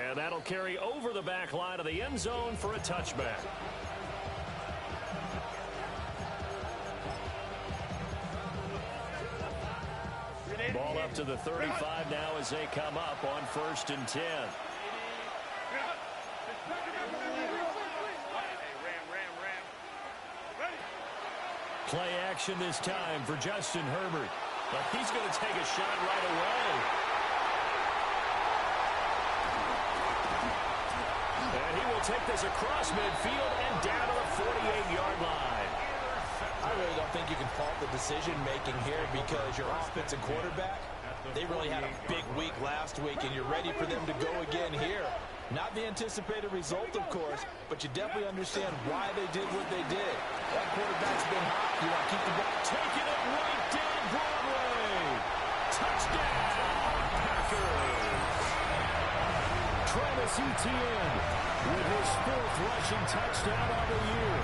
And that'll carry over the back line of the end zone for a touchback. Ball up to the 35 now as they come up on 1st and 10. Play action this time for Justin Herbert. But he's going to take a shot right away. And he will take this across midfield and down to the 48-yard line. I really don't think you can fault the decision-making here because your offensive quarterback, they really had a big week last week, and you're ready for them to go again here. Not the anticipated result, of course, but you definitely understand why they did what they did. That quarterback's been hot. You want to keep the ball. Taking it right down Broadway. Touchdown, Packers. Travis Etienne with his 4th rushing touchdown on the year.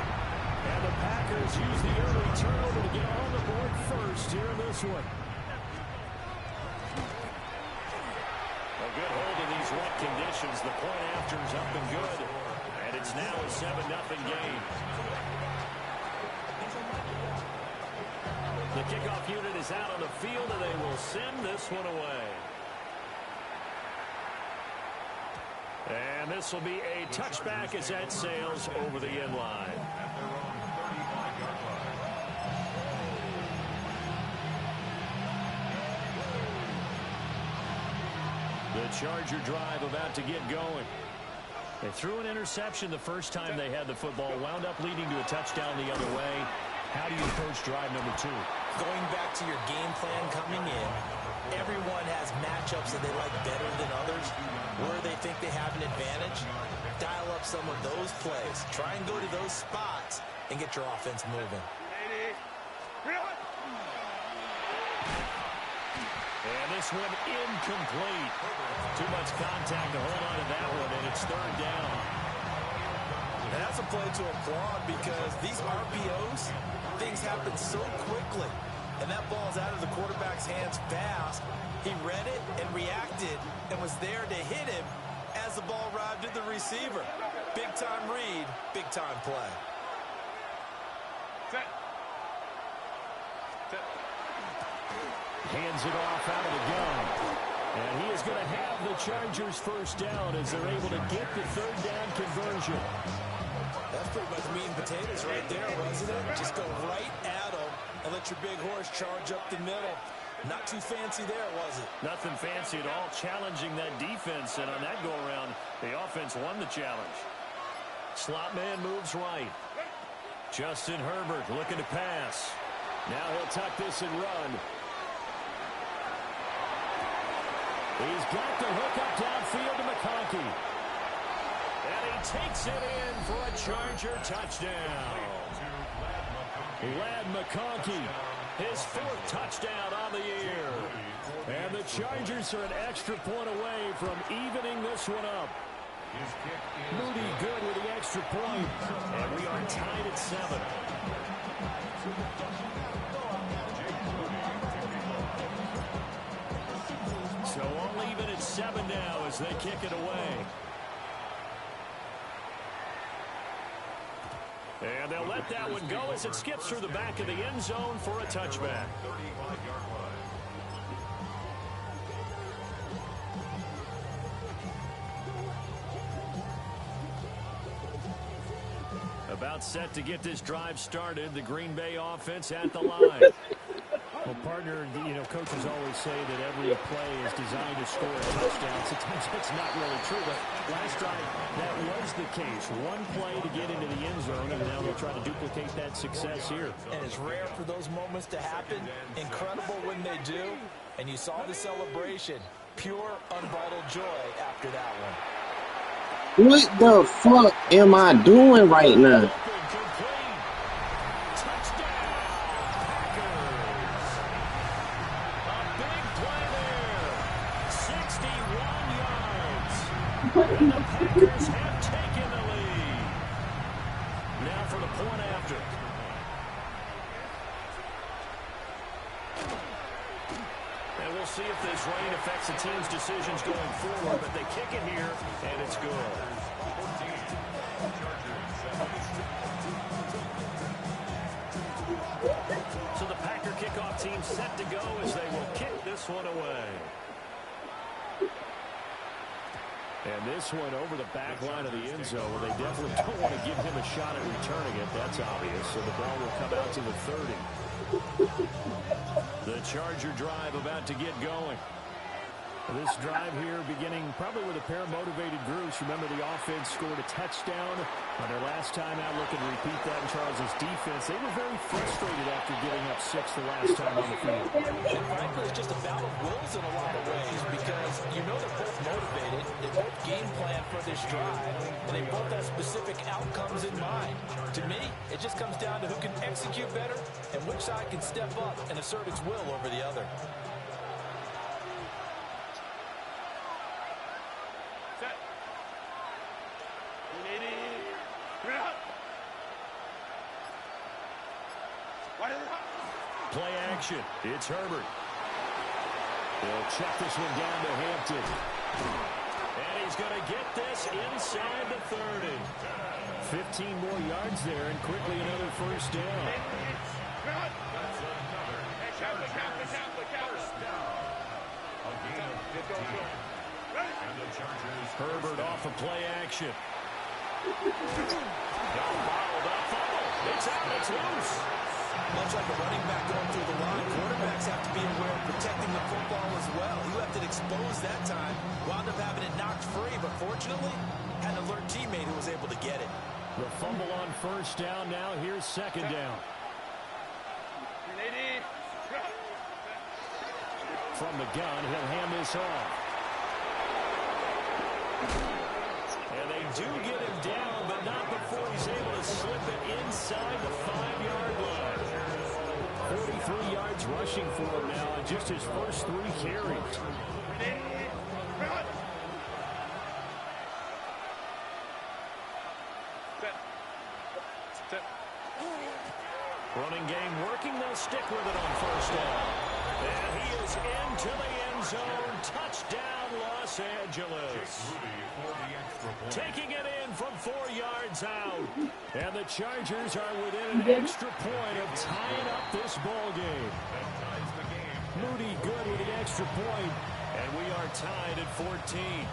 And the Packers use the early turnover to get on the board first here in this one. A good hold in these wet conditions. The point after is up and good. And it's now a 7-0 game. The kickoff unit is out on the field, and they will send this one away. And this will be a touchback as that sails over the end line. The Charger drive about to get going. They threw an interception the first time they had the football, wound up leading to a touchdown the other way. How do you approach drive number 2? Going back to your game plan coming in, everyone has matchups that they like better than others, where they think they have an advantage. Dial up some of those plays. Try and go to those spots and get your offense moving. And this one incomplete. Too much contact to hold on to that one, and it's 3rd down. And that's a play to applaud because these RPOs, things happen so quickly. And that ball's out of the quarterback's hands fast. He read it and reacted and was there to hit him as the ball arrived at the receiver. Big-time read, big-time play. Hands it off out of the gun. And he is going to have the Chargers 1st down as they're able to get the 3rd down conversion. That's pretty much meat and potatoes right there, wasn't it? Just go right at them and let your big horse charge up the middle. Not too fancy there, was it? Nothing fancy at all. Challenging that defense, and on that go-around, the offense won the challenge. Slot man moves right. Justin Herbert looking to pass. Now he'll tuck this and run. He's got the hook up downfield to McConkey. And he takes it in for a Charger touchdown. Lad McConkey, his 4th touchdown on the year. And the Chargers are an extra point away from evening this one up. Moody good with the extra point. And we are tied at 7. So all even at 7 now as they kick it away. And they'll let that one go as it skips through the back of the end zone for a touchback. About set to get this drive started. The Green Bay offense at the line. Well, partner, you know, coaches always say that every play is designed to score a touchdown. Sometimes that's not really true, but last drive, that was the case. One play to get into the end zone, and now they'll try to duplicate that success here. And it's rare for those moments to happen. Incredible when they do. And you saw the celebration. Pure, unbridled joy after that one. What the fuck am I doing right now? And the Packers have taken the lead. Now for the point after. And we'll see if this rain affects the team's decisions going forward, but they kick it here and it's good. So the Packer kickoff team set to go as they will kick this one away. And this one over the back line of the end zone, where they definitely don't want to give him a shot at returning it. That's obvious. So the ball will come out to the 30. The Charger drive about to get going. This drive here beginning probably with a pair of motivated groups. Remember, the offense scored a touchdown on their last time out. Looking to repeat that in Charles' defense. They were very frustrated after giving up 6 the last time on the field. And frankly, it's just a battle of wills in a lot of ways, because you know they're both motivated. They both game plan for this drive, and they both have specific outcomes in mind. To me, it just comes down to who can execute better and which side can step up and assert its will over the other. Play action. It's Herbert. They'll check this one down to Hampton. And he's going to get this inside the 30. 15 more yards there, and quickly another first down. Herbert off of play action. Bottled up. It's out. It's loose. Much like a running back going through the line, quarterbacks have to be aware of protecting the football as well. He left it exposed that time, wound up having it knocked free, but fortunately, had an alert teammate who was able to get it. The fumble on first down now. Here's second down. From the gun, he'll hand this off. And they do get him down, but not before he's able to slip it inside the 5-yard line. 43 yards rushing for him now in just his first 3 carries. Running game working. They'll stick with it on first down. And he is into the end zone. Touchdown, Los Angeles. Taking it in from 4 yards out. And the Chargers are within an extra point of tying up this ball game. Moody good with an extra point. And we are tied at 14.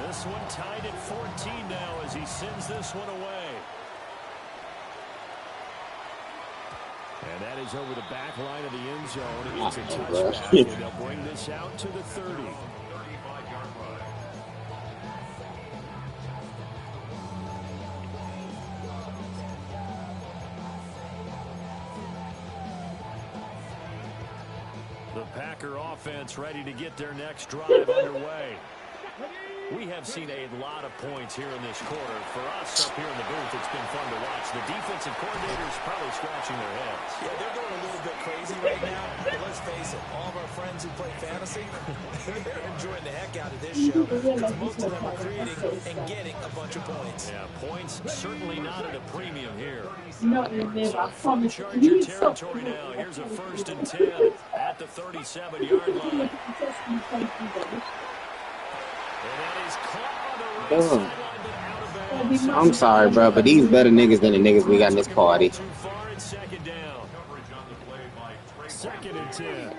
This one tied at 14 now as he sends this one away. And that is over the back line of the end zone. It's a touchback, and they'll bring this out to the 30. The Packer offense ready to get their next drive underway. We have seen a lot of points here in this quarter. For us up here in the booth, it's been fun to watch. The defensive coordinators probably scratching their heads. Yeah, they're going a little bit crazy right now. But let's face it, all of our friends who play fantasy, they're enjoying the heck out of this show, because most of them are creating and getting a bunch of points. Yeah, points certainly not at a premium here. So from Charger territory now, here's a 1st and 10 at the 37-yard line. I'm sorry, bro, but these better niggas than the niggas we got in this party. Too far in second down. 2nd and 10.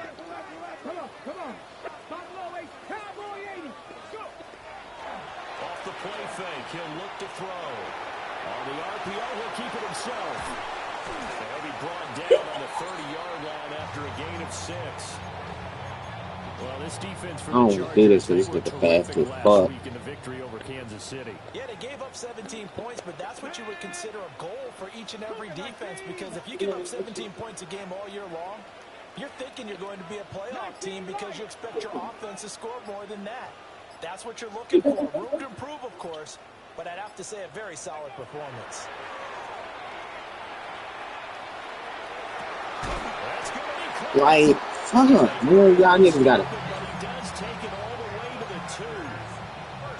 Off the play fake, he'll look to throw. On the RPO, he'll keep it himself. He'll be brought down on the 30-yard line after a gain of 6. Well, this defense for the Chargers, they were terrific last week in the victory over Kansas City. Yeah, they gave up 17 points, but that's what you would consider a goal for each and every defense, because if you give up 17 points a game all year long, you're thinking you're going to be a playoff team because you expect your offense to score more than that. That's what you're looking for. Room to improve, of course, but I'd have to say a very solid performance. Like, fuck, man, y'all niggas got it. But he does take it all the way to the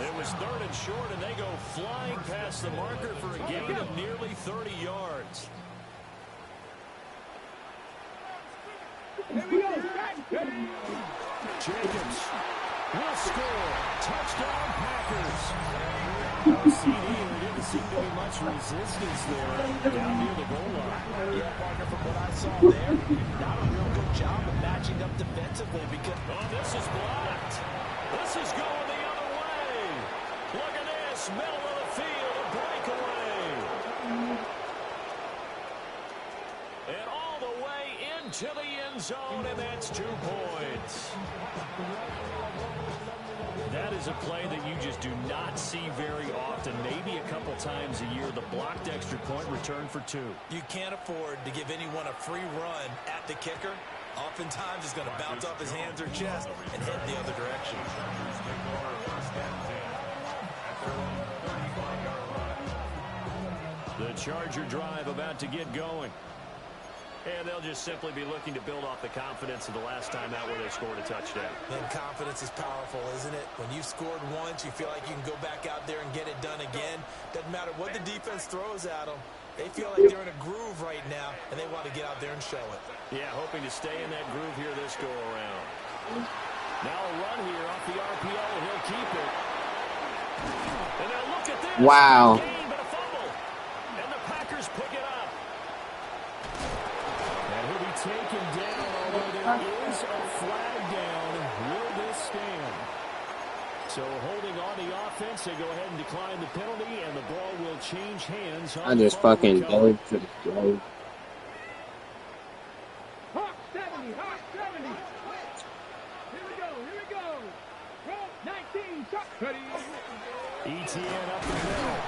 2. It was 3rd and short, and they go flying past the marker for a gain of nearly 30 yards. Jacobs will score. Touchdown, Packers. CD, there didn't seem to be much resistance there down near the goal line. Yeah, Parker, from what I saw there, not a real good job of matching up defensively because... Oh, this is blocked. This is going the other way. Look at this. Middle of the field, a breakaway. And all the way into the end zone, and that's 2 points. That is a play that you just do not see very often, maybe a couple times a year. The blocked extra point return for 2. You can't afford to give anyone a free run at the kicker. Oftentimes, he's going to bounce off his hands or chest and head in the other direction. The Charger drive about to get going. And they'll just simply be looking to build off the confidence of the last time out where they scored a touchdown. And confidence is powerful, isn't it? When you've scored once, you feel like you can go back out there and get it done again. Doesn't matter what the defense throws at them. They feel like they're in a groove right now, and they want to get out there and show it. Yeah, hoping to stay in that groove here this go-around. Now a run here off the RPO, and he'll keep it. And now look at this. Wow. Gain, but a fumble. And the Packers pick it up. And he'll be taken down, although there is a flag down. Will this stand? So holding on the offense, they go ahead and decline the penalty, and the ball will change hands. I just fucking dove to the throw. Hawk 70, Hawk 70. Here we go. Roll 19, shot. Ready. ETN up the middle.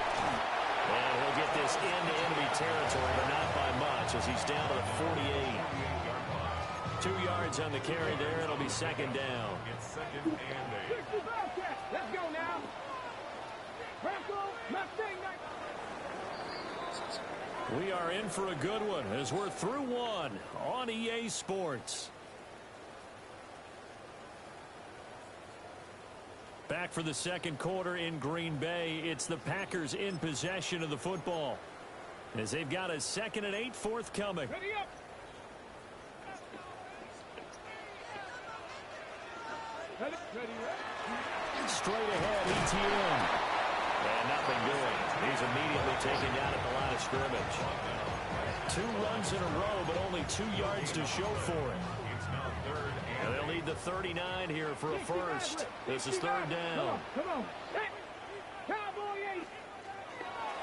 And he'll get this into enemy territory, but not by much, as he's down to the 48. 2 yards on the carry there. It'll be second down. It's second and 8. Let's go now. We are in for a good one as we're through one on EA Sports. Back for the second quarter in Green Bay. It's the Packers in possession of the football as they've got a 2nd and 8 forthcoming. Ready up. Ready. Straight ahead, ETN. And nothing doing. He's immediately taken down at the line of scrimmage. 2 runs in a row, but only 2 yards to show for it. And they'll need the 39 here for a first. This is 3rd down. Come on. Cowboy 8.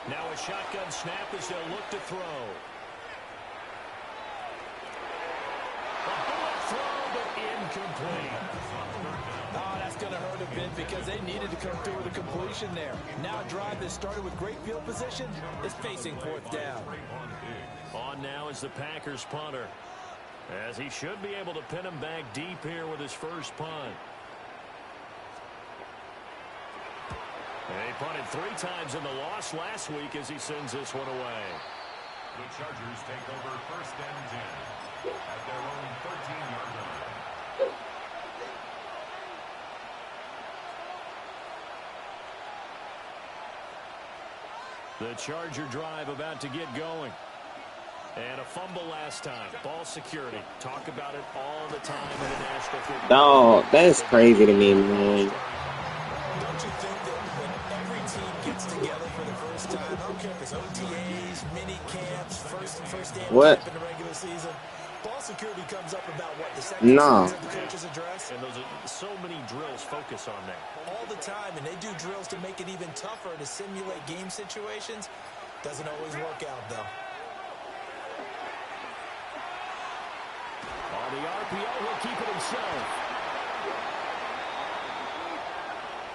Now a shotgun snap as they'll look to throw. A bullet throw, but incomplete. Oh, that's going to hurt a bit because they needed to come through with a completion there. Now a drive that started with great field position is facing 4th down. On now is the Packers punter, as he should be able to pin him back deep here with his first punt. And he punted 3 times in the loss last week as he sends this one away. The Chargers take over 1st and 10 at their own 13-yard line. The Charger drive about to get going. And a fumble last time. Ball security. Talk about it all the time in the National Football League. Dog, that's crazy to me, man. Don't you think that when every team gets together for the first time, I don't care if it's OTAs, mini camps, first day What? in the regular season, ball security comes up about what the second No. series of the coaches address? And those are so many drills focus on that. All the time, and they do drills to make it even tougher to simulate game situations. Doesn't always work out, though. On the RPO, he'll keep it himself.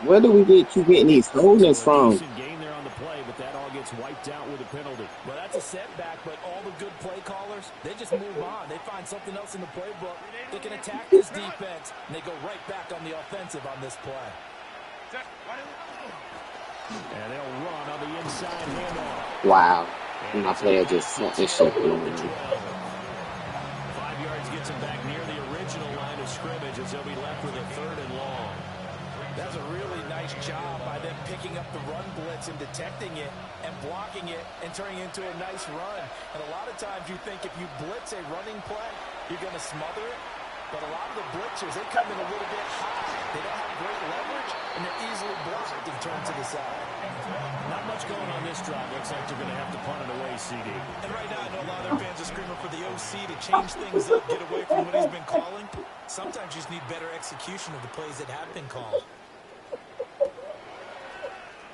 Where do we get you getting these holdings from? Decent gain there on the play, but that all gets wiped out with a penalty. Well, that's a setback, but all the good play callers, they just move on. They find something else in the playbook. They can attack this defense, and they go right back on the offensive on this play. And they'll run on the inside handoff. Wow. My player just sent this shit on. 5 yards gets him back near the original line of scrimmage as they'll be left with a 3rd and long. That's a really nice job by them picking up the run blitz and detecting it and blocking it and turning it into a nice run. And a lot of times you think if you blitz a running play, you're going to smother it. But a lot of the blitzers, they come in a little bit high. They don't have great leverage, and they're easily blocked and turned to the side. Not much going on this drive. Looks like they're going to have to punt it away, CD. And right now, I know a lot of their fans are screaming for the OC to change things up, get away from what he's been calling. Sometimes you just need better execution of the plays that have been called.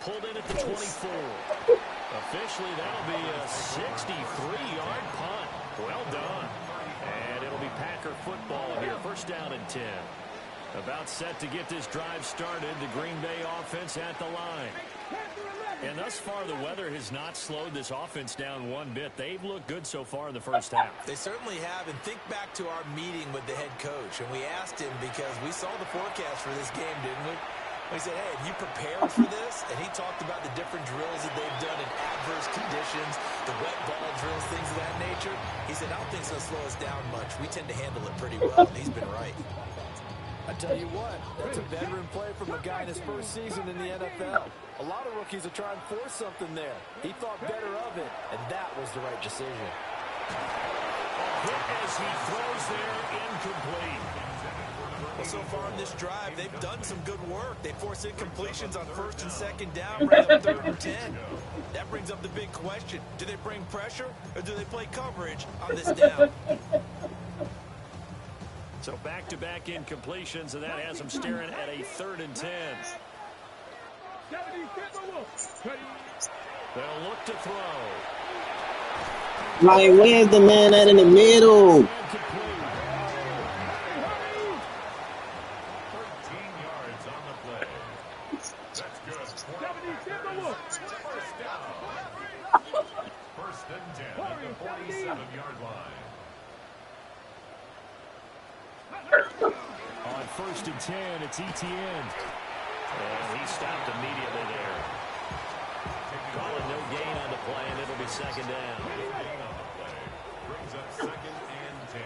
Pulled in at the 24. Officially, that'll be a 63-yard punt. Well done. And it'll be Packer football here. First down and 10. About set to get this drive started. The Green Bay offense at the line. And thus far, the weather has not slowed this offense down one bit. They've looked good so far in the first half. They certainly have. And think back to our meeting with the head coach. And we asked him because we saw the forecast for this game, didn't we? We said, hey, have you prepared for this? And he talked about the different drills that they've done in adverse conditions, the wet ball drills, things of that nature. He said, I don't think it's going to slow us down much. We tend to handle it pretty well, and he's been right. I tell you what, that's a veteran play from a guy in his first season in the NFL. A lot of rookies are trying to force something there. He thought better of it, and that was the right decision. Hit as he throws there, incomplete. Well, so far in this drive, they've done some good work. They force incompletions on first and second down, bring up 3rd and 10. That brings up the big question. Do they bring pressure, or do they play coverage on this down? So back-to-back incompletions, and that has them staring at a 3rd and 10. They'll look to throw. Like, where's the man at in the middle? 13 yards on the play. That's good. First down. First and 10 at the 47-yard line. On 1st and 10, it's Etienne. And he stopped immediately there. Calling no gain on the play, and it'll be second down. Brings up 2nd and 10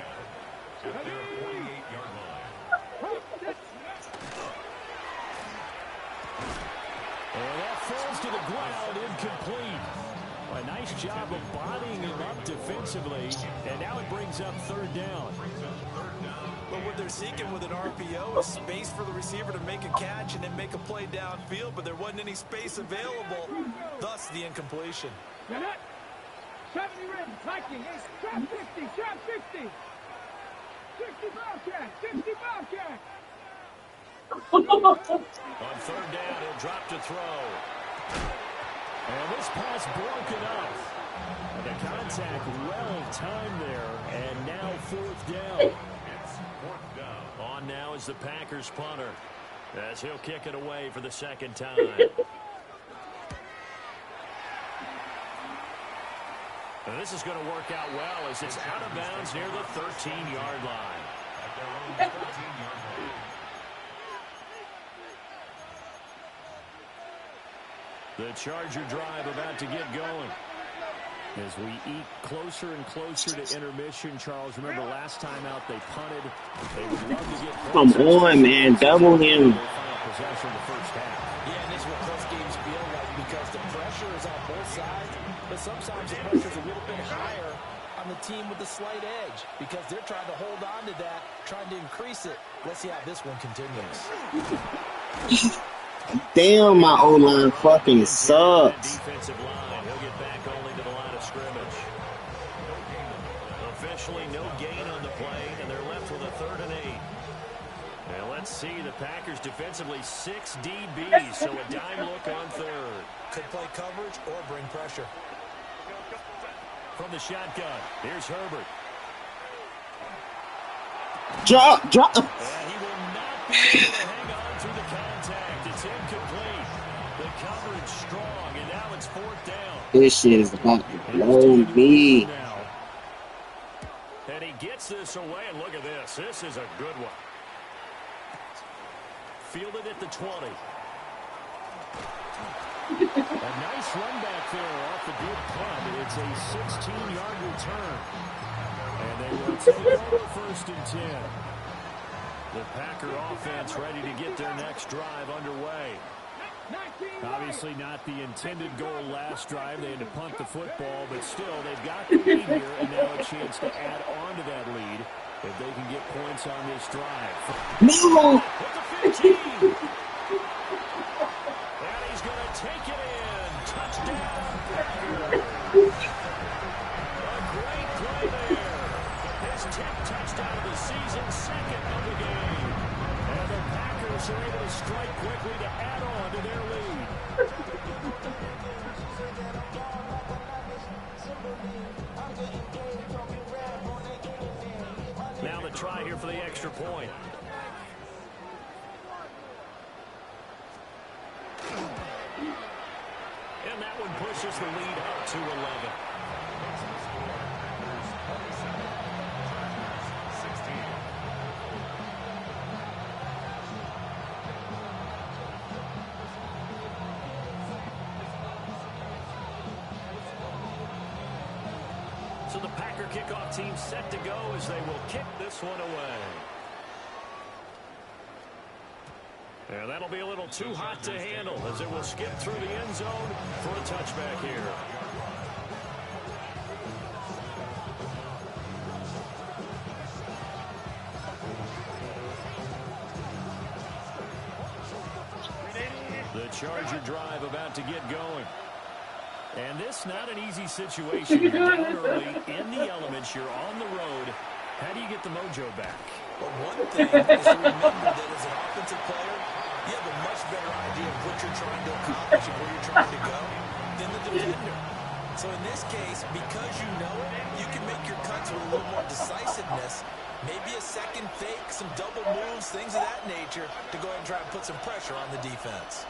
at their 48-yard line. And that falls to the ground, incomplete. A nice job of bodying him up defensively, and now it brings up 3rd down. But what they're seeking with an RPO is space for the receiver to make a catch and then make a play downfield, but there wasn't any space available, thus the incompletion. 70 ready, Viking, trap 50, trap 50. 60 Bobcat, 60 Bobcat. On 3rd down, he'll drop to throw. And this pass broken up. The contact well timed there, and now 4th down. It's 4th down. On now is the Packers punter, as he'll kick it away for the 2nd time. And this is going to work out well as it's out of bounds near the 13-yard line. At their own 13-yard line. The Charger drive about to get going. As we eat closer and closer to intermission, Charles, remember last time out they punted. They would love to get Come on, man. Double him. final possession of the first half. Yeah, and this is what close games feel like because the pressure is on both sides, but sometimes the pressure is a little bit higher on the team with the slight edge because they're trying to hold on to that, trying to increase it. Let's see how this one continues. Damn, my O-line fucking sucks. Defensive line, he'll get back only to the line of scrimmage. Officially no gain on the play, and they're left with a 3rd and 8. And let's see, the Packers defensively 6 DBs, so a dime look on 3rd. Could play coverage or bring pressure. From the shotgun, here's Herbert. Drop. And he will not be able to hang on through the contact. It's incomplete. The coverage strong, and now it's 4th down. This shit is about to blow me. And he gets this away, and look at this. This is a good one. Fielded at the 20. A nice run back there off the good punt. It's a 16-yard return. And they will take over 1st and 10. The Packer offense ready to get their next drive underway. Obviously not the intended goal last drive. They had to punt the football, but still they've got the lead here and now a chance to add on to that lead. If they can get points on this drive. No! With the 15. And he's going to take it in. Touchdown, Packers. A great play there. His 10th touchdown of the season, second of the game. And the Packers are able to strike quickly to add on to their lead. Now the try here for the extra point. And that one pushes the lead up to 11. So the Packer kickoff team set to go as they will kick this one away. And that'll be a little too hot to handle as it will skip through the end zone for a touchback here. The Charger drive about to get going. And this not an easy situation. You're down early, in the elements, you're on the road. How do you get the mojo back? But one thing is to remember that as an offensive player, you have a much better idea of what you're trying to accomplish and where you're trying to go than the defender. So in this case, because you know it, you can make your cuts with a little more decisiveness. Maybe a second fake, some double moves, things of that nature to go ahead and try and put some pressure on the defense.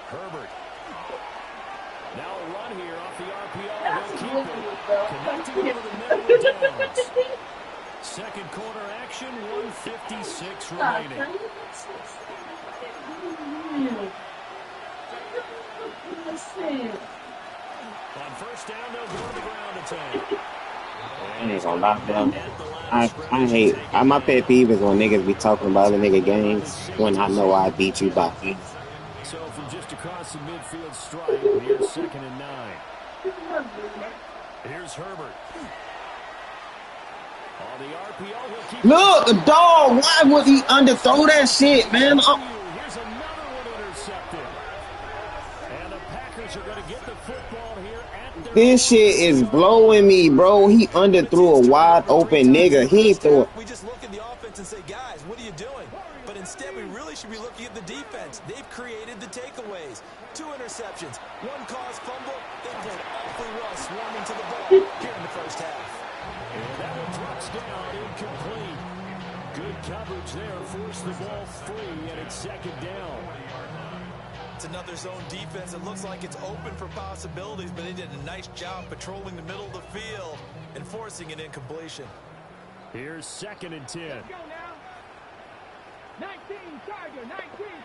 Herbert. Now a run here off the RPO. He'll keep it. Connecting over the middle of downs. Second quarter action, 1:56 remaining. On first down, they'll go to the ground attack. I ain't gonna lie, bro. I hate, my pet peeve is when niggas be talking about other nigga games when I know I beat you by 50. So from just across the midfield stripe, here's 2nd and 9. Here's Herbert. On the RPO, he'll keep Look, the dog, why would he underthrow that shit, man? Here's another one intercepted. And the Packers are going to get the football here at their... This shit is blowing me, bro. He underthrew a wide open nigga. He ain't throw it. We just look at the offense and say, guys, what are you doing? But instead, we really should be looking at the defense. They've created the takeaways. 2 interceptions, 1 caused fumble. They played awfully well swarming to the ball here in the first half. And that one drops down, incomplete. Good coverage there, forced the ball free, and it's 2nd down. It's another zone defense. It looks like it's open for possibilities, but they did a nice job patrolling the middle of the field and forcing an incompletion. Here's 2nd and 10. Let's go now. 19 Charger, 19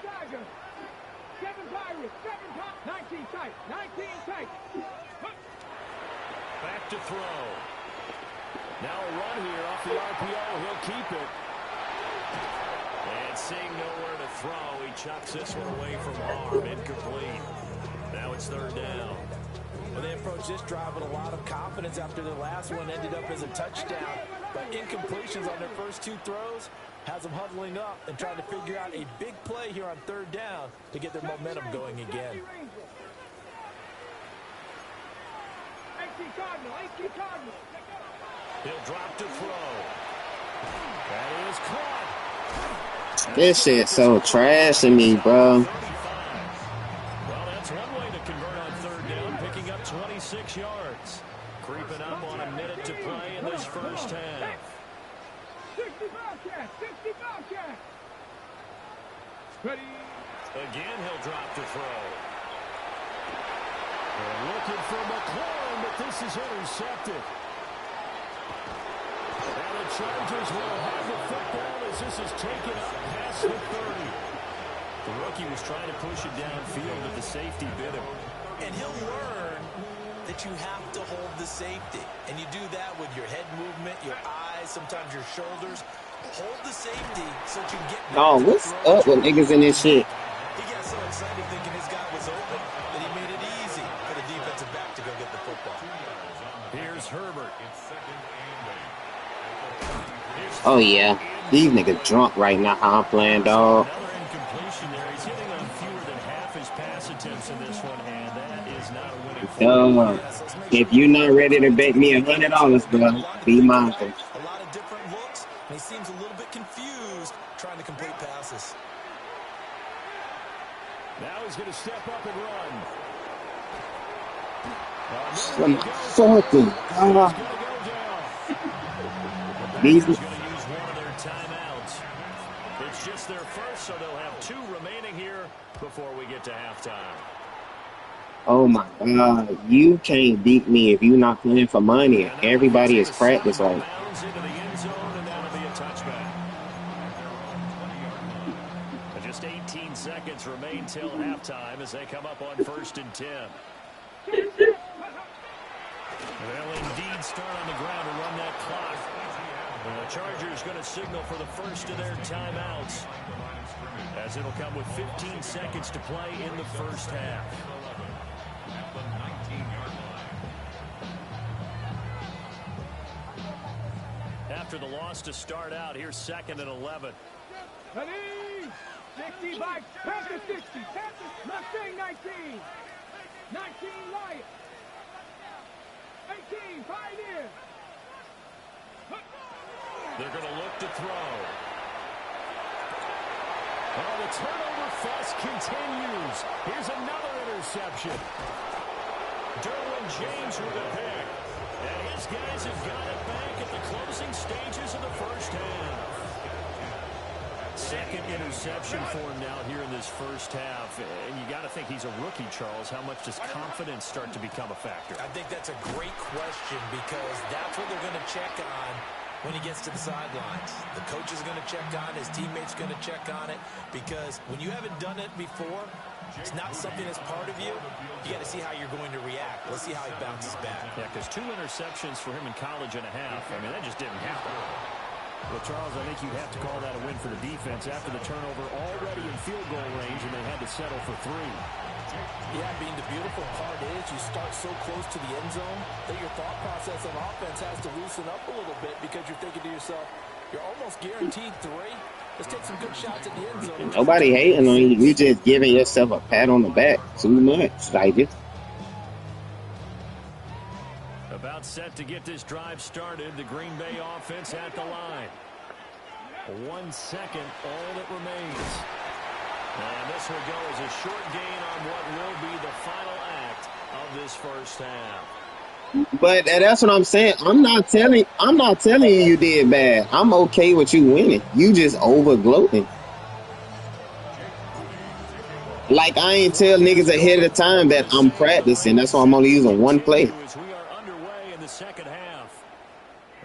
Charger. 7 Pirates, 7 Pirates. 19 tight, 19 tight. Back to throw. Now a run here off the RPO. He'll keep it. And seeing nowhere to throw, he chucks this one away from harm. Incomplete. Now it's 3rd down. Well, they approached this drive with a lot of confidence after the last one ended up as a touchdown. But incompletions on their first 2 throws has them huddling up and trying to figure out a big play here on 3rd down to get their momentum going again. 18 Cardinal, 18 Cardinal. He'll drop to throw. That is caught. This shit so trash to me, bro. Well, that's one way to convert on 3rd down, picking up 26 yards. Creeping up on a minute to play in this first half. 60 Bobcat, 60 Bobcat. Ready. Again, he'll drop to throw. They're looking for McLaurin, but this is intercepted. And the Chargers will have the football as this is taken up past the 30. The rookie was trying to push it downfield, but the safety bit him. And he'll learn that you have to hold the safety. And you do that with your head movement, your eyes, sometimes your shoulders. Hold the safety so that you can get... Oh, what's up with niggas in this shit? He got so excited thinking his guy was open that he made it easy for the defensive back to go get the football. Here's Herbert. Oh, yeah. These niggas drunk right now. How I'm playing, dog. Another incompletion there. He's hitting on fewer than half his pass attempts in this one, and that is not a winning formula. If you're not ready to bet me $100, bro, be mindful. A lot of different looks, and he seems a little bit confused trying to complete passes. Now he's going to step up and run. Some fucking These going to use one of their timeouts. It's just their first, so they'll have 2 remaining here before we get to halftime. Oh my God, you can't beat me if you're not playing for money. Everybody is practice like. Into the end zone, and that'll be a touchback. Just 18 seconds remain till halftime as they come up on 1st and 10. They'll indeed start on the ground to run that clock. The Chargers going to signal for the first of their timeouts, as it'll come with 15 seconds to play in the first half. After the loss to start out, here's 2nd and 11. Ready? 60 by Panthers 60. Panthers Mustang 19. 19 Lions. 18 Pioneers. They're going to look to throw. Oh, the turnover fuss continues. Here's another interception. Derwin James with a pick. And his guys have got it back at the closing stages of the first half. 2nd interception for him now here in this first half. And you got to think he's a rookie, Charles. How much does confidence start to become a factor? I think that's a great question because that's what they're going to check on when he gets to the sidelines. The coach is going to check on it. His teammates going to check on it because when you haven't done it before, it's not something that's part of you. You got to see how you're going to react. Let's see how he bounces back. Yeah, because 2 interceptions for him in college and a half. I mean, that just didn't happen. Well, Charles, I think you'd have to call that a win for the defense after the turnover already in field goal range, and they had to settle for 3. Yeah, being the beautiful part is you start so close to the end zone that your thought process on offense has to loosen up a little bit because you're thinking to yourself, you're almost guaranteed 3. Let's take some good shots at the end zone. Nobody hating on you. You just giving yourself a pat on the back too much. Like it. About set to get this drive started. The Green Bay offense at the line. 1 second, all that remains. And this will go as a short gain on what will be the final act of this first half. But that's what I'm saying. I'm not telling you you did bad. I'm okay with you winning. You just over gloating. Like I ain't tell niggas ahead of the time that I'm practicing. That's why I'm only using 1 play. We are underway in the second half.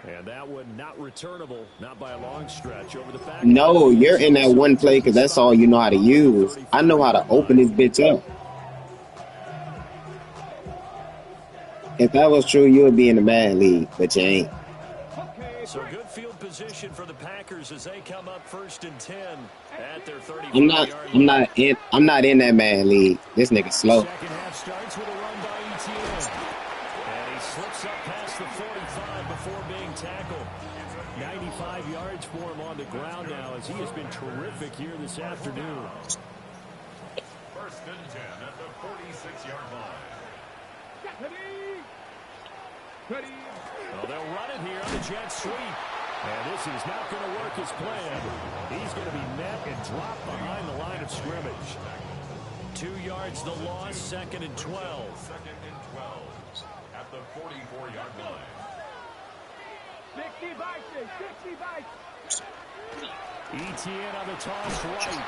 And that one not returnable, not by a long stretch. Over the back. No, you're in that 1 play because that's all you know how to use. I know how to open this bitch up. If that was true, you would be in the bad league, but you ain't. So good field position for the Packers as they come up 1st and 10 at their 35-yard line. I'm not in that bad league. This nigga slow. Second half starts with a run by ETN. And he slips up past the 45 before being tackled. 95 yards for him on the ground now as he has been terrific here this afternoon. 1st and 10 at the 46-yard line. Ready? Well, they'll run it here on the jet sweep. And this is not going to work as planned. He's going to be met and dropped behind the line of scrimmage. 2 yards the loss, 2nd and 12. 2nd and 12 at the 44-yard line. 60 by 6. 60 by 6. ETN on the toss right.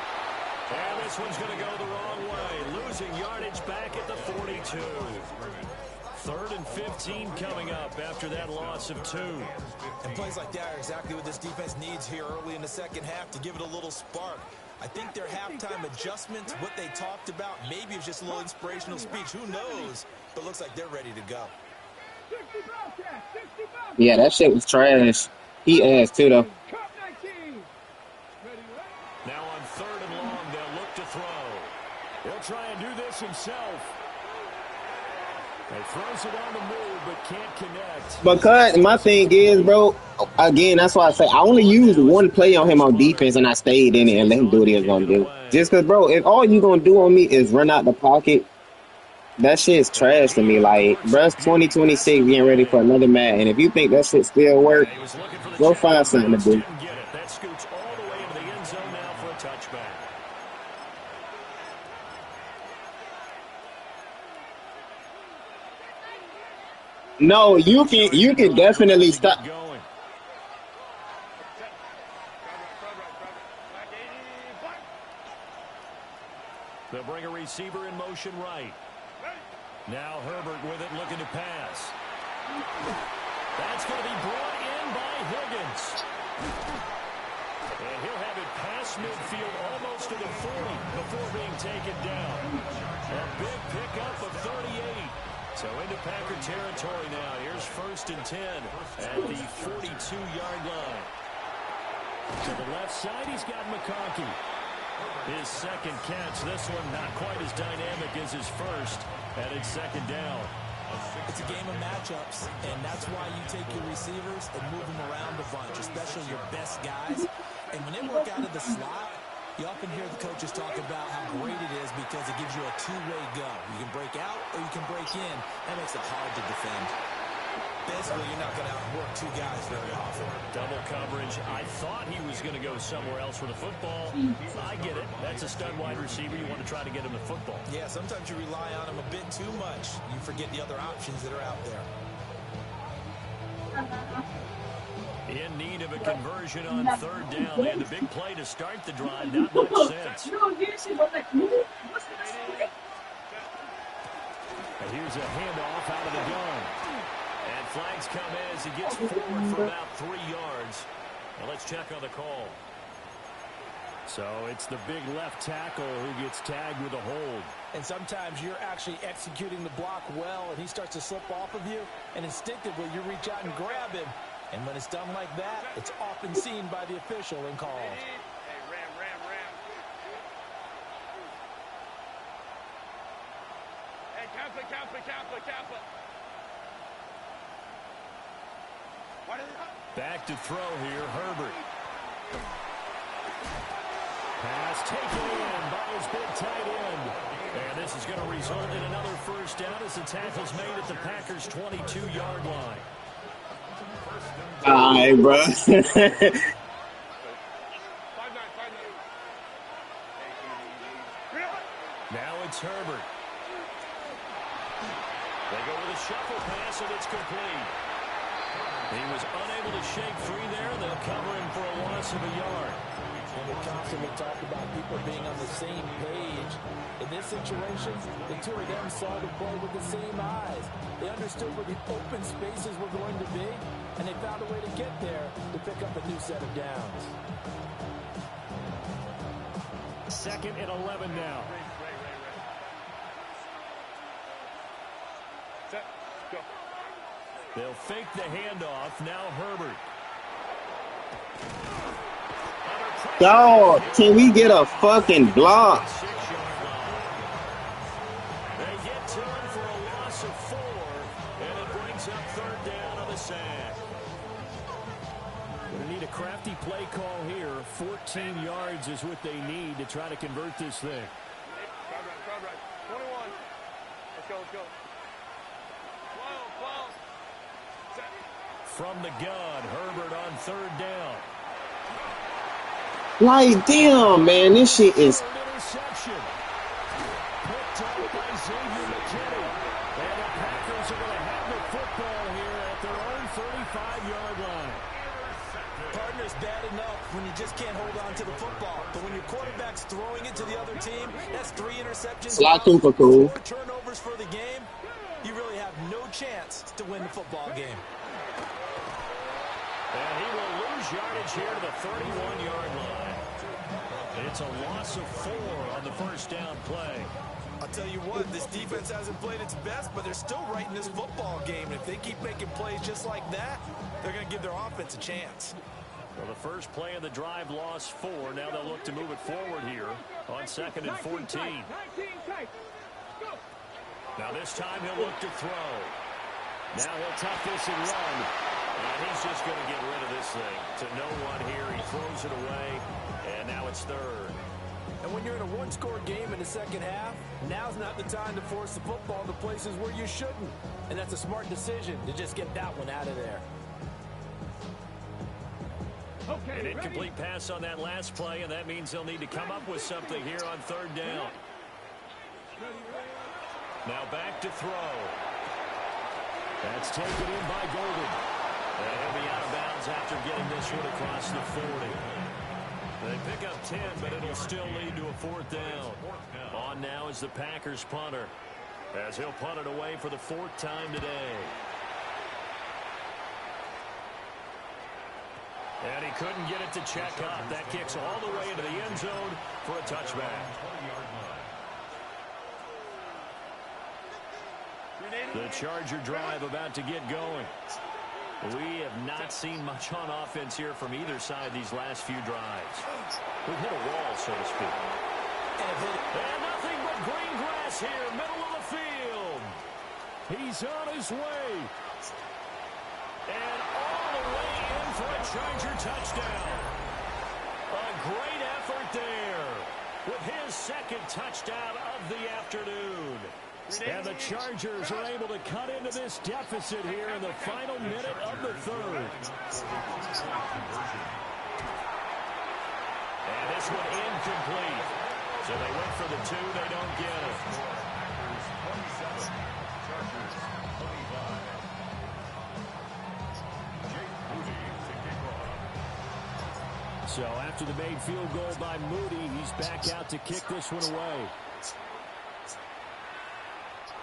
And this one's going to go the wrong way. Losing yardage back at the 42. 3rd and 15 coming up after that loss of 2. And plays like that are exactly what this defense needs here early in the second half to give it a little spark. I think their halftime adjustments, what they talked about, maybe it's just a little inspirational speech. Who knows? But looks like they're ready to go. Yeah, that shit was trash. He asked too, though. Now on 3rd and long, they'll look to throw. He'll try and do this himself. He throws it on the move, but can't connect. Because my thing is, bro, again, that's why I say I only used one play on him on defense, and I stayed in it and let him do what he was gonna do. Just because, bro, if all you gonna do on me is run out the pocket, that shit's trash to me. Like, bro, it's 2026, getting ready for another match, and if you think that shit still work, go find something to do. That scoots all the way into the end zone now for a touchback. No, you can definitely stop. They'll bring a receiver in motion right. Now Herbert with it, looking to pass. That's going to be brought in by Higgins. And he'll have it past midfield almost to the 40 before being taken down. A big pickup of 38. So into Packer territory now. Here's 1st and 10 at the 42-yard line. To the left side, he's got McConkey. His second catch. This one not quite as dynamic as his first. And it's 2nd down. It's a game of matchups, and that's why you take your receivers and move them around a bunch, especially your best guys. And when they work out of the slot, you often hear the coaches talk about how great it is because it gives you a two-way go. You can break out or you can break in. That makes it hard to defend. Basically, you're not going to outwork two guys very often. Double coverage. I thought he was going to go somewhere else with the football. I get it. That's a stud wide receiver. You want to try to get him the football. Yeah, sometimes you rely on him a bit too much. You forget the other options that are out there. In need of a conversion on 3rd down. And a big play to start the drive. Not much sense. And here's a handoff out of the gun. And flags come in as he gets forward for about 3 yards. Now let's check on the call. So it's the big left tackle who gets tagged with a hold. And sometimes you're actually executing the block well, and he starts to slip off of you, and instinctively you reach out and grab him. And when it's done like that, it's often seen by the official and called. Back to throw here, Herbert. Pass taken in by his big tight end. And this is going to result in another 1st down as the tackle's made at the Packers' 22-yard line. All right, bro. Now it's Herbert. They go with a shuffle pass, and it's complete. He was unable to shake free there. They'll cover him for a loss of a yard. And we constantly talk about people being on the same page. In this situation, the two of them saw the play with the same eyes. They understood where the open spaces were going to be, and they found a way to get there to pick up a new set of downs. 2nd and 11 now. They'll fake the handoff. Now Herbert. Dog, can we get a fucking block? They get to him for a loss of 4, and it brings up 3rd down on the sack. Going to need a crafty play call here. 14 yards is what they need to try to convert this thing. 21. Let's go. From the gun, Herbert on 3rd down. Like, damn, man, this shit is. Interception. Picked up by Xavier McKinney. And the Packers are going to have the football here at their own 35-yard line. Partner's bad enough when you just can't hold on to the football. But when your quarterback's throwing it to the other team, that's 3 interceptions. Slot Cooper, cool. 4 turnovers for the game. You really have no chance to win the football game. And he will lose yardage here to the 31-yard line. It's a loss of 4 on the 1st down play. I'll tell you what, this defense hasn't played its best, but they're still right in this football game. And if they keep making plays just like that, they're going to give their offense a chance. Well, the first play of the drive lost 4. Now they'll look to move it forward here on 2nd and 14. Now this time he'll look to throw. Now he'll tuck this and run. And he's just going to get rid of this thing. To no one here. He throws it away. And now it's third. And when you're in a one-score game in the second half, now's not the time to force the football to places where you shouldn't. And that's a smart decision to just get that one out of there. Okay, an incomplete pass on that last play, and that means they'll need to come up with something here on third down. Now back to throw. That's taken in by Golden. And he'll be out of bounds after getting this one across the 40. They pick up 10, but it'll still lead to a fourth down. On now is the Packers punter, as he'll punt it away for the fourth time today. And he couldn't get it to check up. That kicks all the way into the end zone for a touchback. The Charger drive about to get going. We have not seen much on offense here from either side these last few drives. We've hit a wall, so to speak. And nothing but green grass here, middle of the field. He's on his way. And all the way in for a Charger touchdown. A great effort there with his second touchdown of the afternoon. And the Chargers are able to cut into this deficit here in the final minute of the third. And this one incomplete. So they went for the two, they don't get it. So after the made field goal by Moody, he's back out to kick this one away.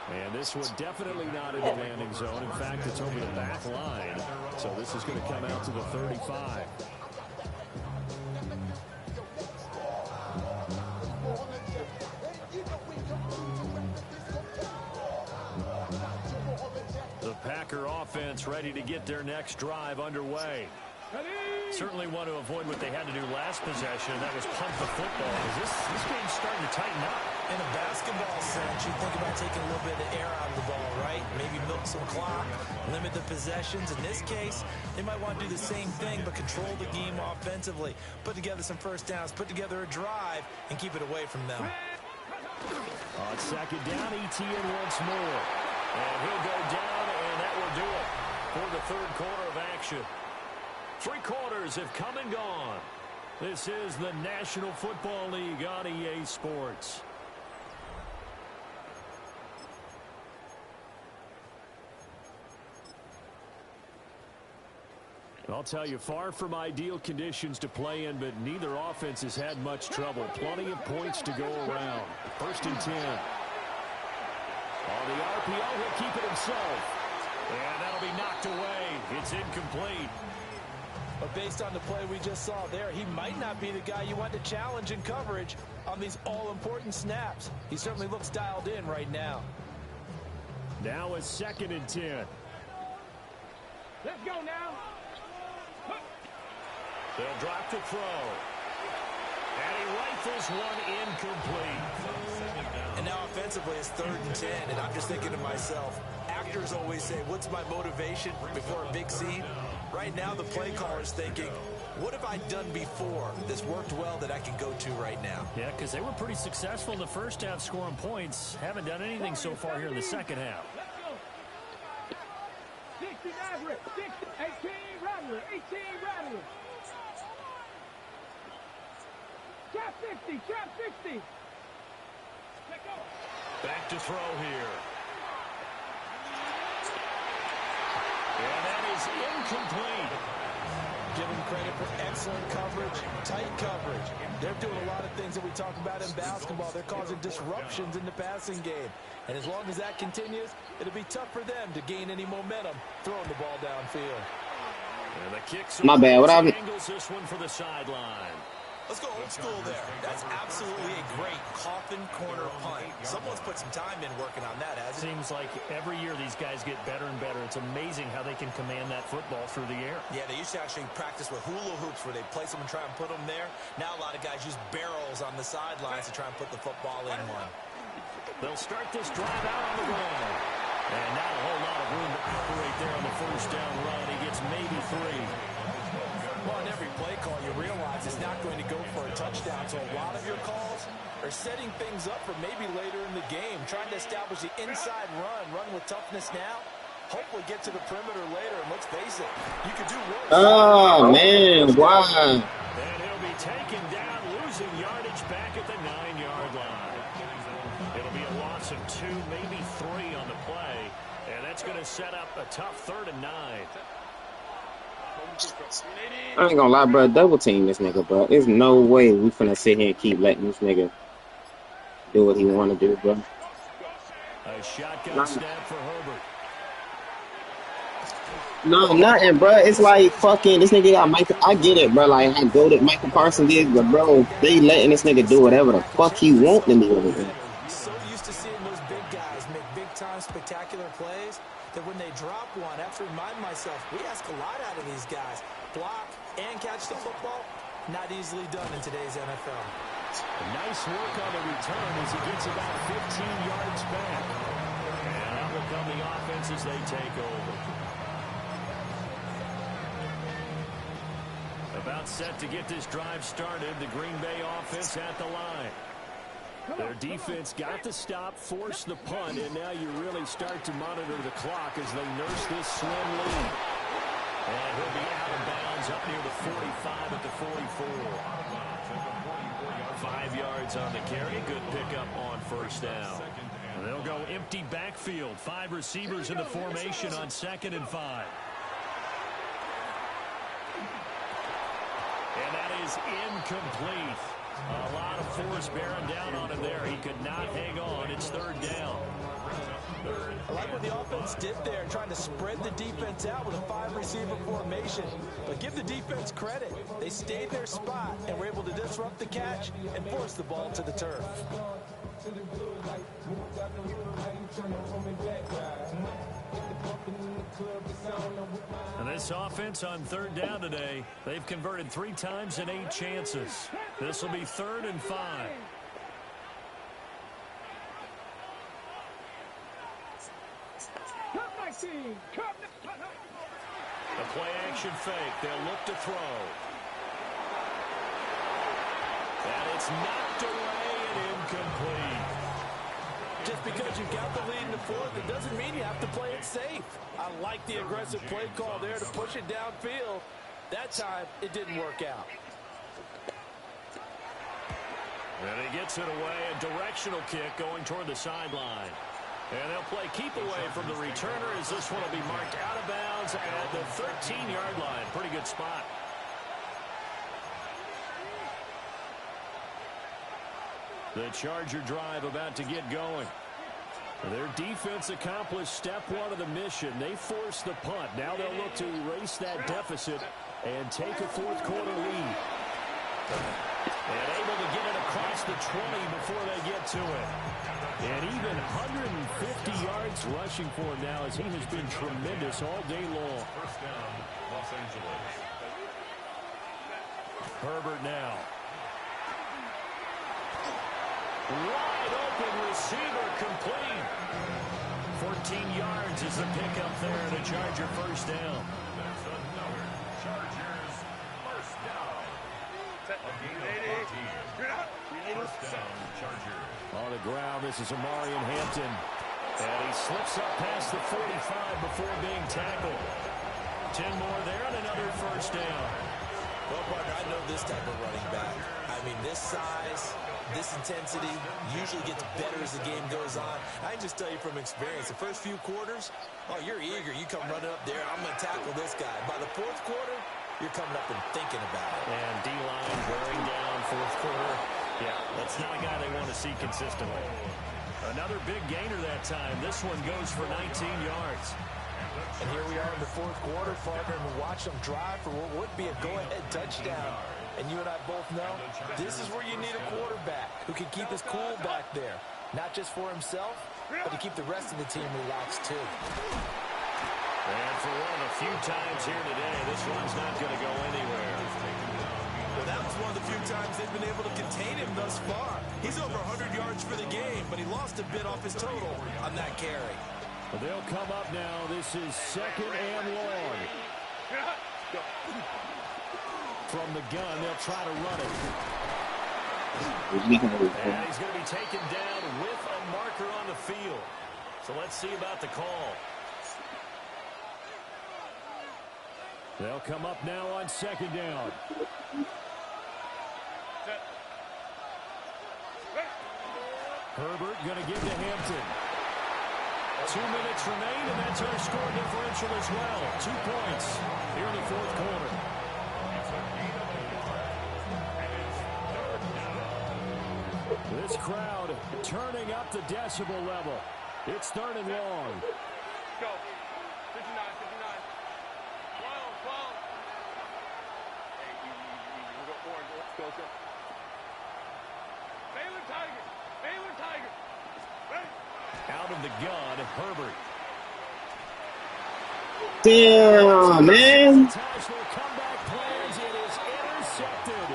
And this one definitely not in the landing zone. In fact, it's over the back line. So this is going to come out to the 35. The Packer offense ready to get their next drive underway. Certainly want to avoid what they had to do last possession. That was pump the football. This game's starting to tighten up. In a basketball sense, you think about taking a little bit of the air out of the ball, right? Maybe milk some clock, limit the possessions. In this case, they might want to do the same thing, but control the game offensively. Put together some first downs, put together a drive, and keep it away from them. On second down, ETN once more. And he'll go down, and that will do it for the third quarter of action. 3 quarters have come and gone. This is the National Football League on EA Sports. I'll tell you, far from ideal conditions to play in, but neither offense has had much trouble. Plenty of points to go around. 1st and 10. On the RPO, he'll keep it himself. And that'll be knocked away. It's incomplete. But based on the play we just saw there, he might not be the guy you want to challenge in coverage on these all-important snaps. He certainly looks dialed in right now. Now a 2nd and 10. Let's go now. They'll drop to throw. And he rifles one incomplete. And now offensively it's 3rd and 10, and I'm just thinking to myself, actors always say, what's my motivation before a big scene? Right now the play caller is thinking, what have I done before that's worked well that I can go to right now? Yeah, because they were pretty successful in the first half scoring points. Haven't done anything so far here in the second half. Let's go. 60 Maverick, 60, 18 Rattler, 18 Rattler. Trap 50, trap 50. Let go. Back to throw here. And that is incomplete. Give them credit for excellent coverage, tight coverage. They're doing a lot of things that we talk about in basketball. They're causing disruptions in the passing game. And as long as that continues, it'll be tough for them to gain any momentum throwing the ball downfield. And the kicks My bad, what happened? Angles this one for the sideline. Let's go old school there. That's absolutely a great coffin corner punt. Someone's put some time in working on that, hasn't it? Seems like every year these guys get better and better. It's amazing how they can command that football through the air. Yeah, they used to actually practice with hula hoops where they place them and try and put them there. Now a lot of guys use barrels on the sidelines to try and put the football in one. They'll start this drive out on the ground. And not a whole lot of room to operate there on the first down run. He gets maybe 3. Well, in every play call, you realize it's not going to go for a touchdown. So a lot of your calls are setting things up for maybe later in the game, trying to establish the inside run with toughness now. Hopefully get to the perimeter later. And let's face it, you could do worse. Oh, man. Why? And he'll be taken down, losing yardage back at the 9-yard line. It'll be a loss of 2, maybe 3 on the play. And that's going to set up a tough 3rd and 9. I ain't gonna lie, bro. Double team this nigga, bro. There's no way we finna sit here and keep letting this nigga do what he want to do, bro. A shotgun snap for Herbert. No, nothing, bro. It's like fucking this nigga got Michael. I get it, bro. Like, I go that Michael Parsons is, but bro, they letting this nigga do whatever the fuck he want to do with it. So used to seeing those big guys make big-time spectacular plays that when they drop one, I have to remind myself, we ask a lot out of these guys. Block and catch the football, not easily done in today's NFL. Nice work on the return as he gets about 15 yards back. And that will come the offense as they take over. About set to get this drive started, the Green Bay offense at the line. Their defense got the stop, forced the punt, and now you really start to monitor the clock as they nurse this slim lead. And he'll be out of bounds up near the 45 at the 44. 5 yards on the carry. Good pickup on first down. And they'll go empty backfield. 5 receivers in the formation on 2nd and 5. And that is incomplete. A lot of force bearing down on him there. He could not hang on. It's 3rd down. I like what the offense did there, trying to spread the defense out with a 5-receiver formation. But give the defense credit. They stayed their spot and were able to disrupt the catch and force the ball to the turf. And this offense on 3rd down today, they've converted 3 times in 8 chances. This will be 3rd and 5. The play-action fake. They'll look to throw. And it's knocked away and incomplete. Just because you've got the lead in the 4th, it doesn't mean you have to play it safe. I like the aggressive play call there to push it downfield. That time, it didn't work out. And he gets it away. A directional kick going toward the sideline. And they'll play keep away from the returner as this one will be marked out of bounds at the 13-yard line. Pretty good spot. The Charger drive about to get going. Their defense accomplished step 1 of the mission. They forced the punt. Now they'll look to erase that deficit and take a 4th quarter lead. And able to get it across the 20 before they get to it. And even 150 yards rushing for him now as he has been tremendous all day long. First down, Los Angeles. Herbert now. Wide open receiver complete. 14 yards is the pickup there and a Charger first down. That's another Chargers first down. A gain of 14. First down, Chargers. On the ground, this is Amarian Hampton. And he slips up past the 45 before being tackled. 10 more there and another first down. Well, partner, I know this type of running back. I mean, this size, this intensity usually gets better as the game goes on. I can just tell you from experience, the first few quarters, oh, you're eager. You come running up there, I'm going to tackle this guy. By the 4th quarter, you're coming up and thinking about it. And D-line wearing down 4th quarter. Yeah, that's not a guy they want to see consistently. Another big gainer that time. This one goes for 19 yards. And here we are in the 4th quarter, partner, and watch them drive for what would be a go-ahead touchdown. And you and I both know this is where you need a quarterback who can keep his cool back there. Not just for himself, but to keep the rest of the team relaxed too. And for one of the few times here today, this one's not going to go anywhere. Well, that was one of the few times they they've been able to contain him thus far. He's over 100 yards for the game, but he lost a bit off his total on that carry. Well, they'll come up now. This is 2nd and long. From the gun, they'll try to run it. And he's going to be taken down with a marker on the field. So let's see about the call. They'll come up now on 2nd down. Herbert going to give to Hampton. 2 minutes remain, and that's our score differential as well. 2 points here in the 4th quarter. This crowd turning up the decibel level. It's 3rd and long. Go. 59, 59. 12, 12. Hey, we go forward. Go, go. Baylor Tigers. Baylor Tigers. Ready? Out of the gun, Herbert. Damn, man. National comeback plans. It is intercepted.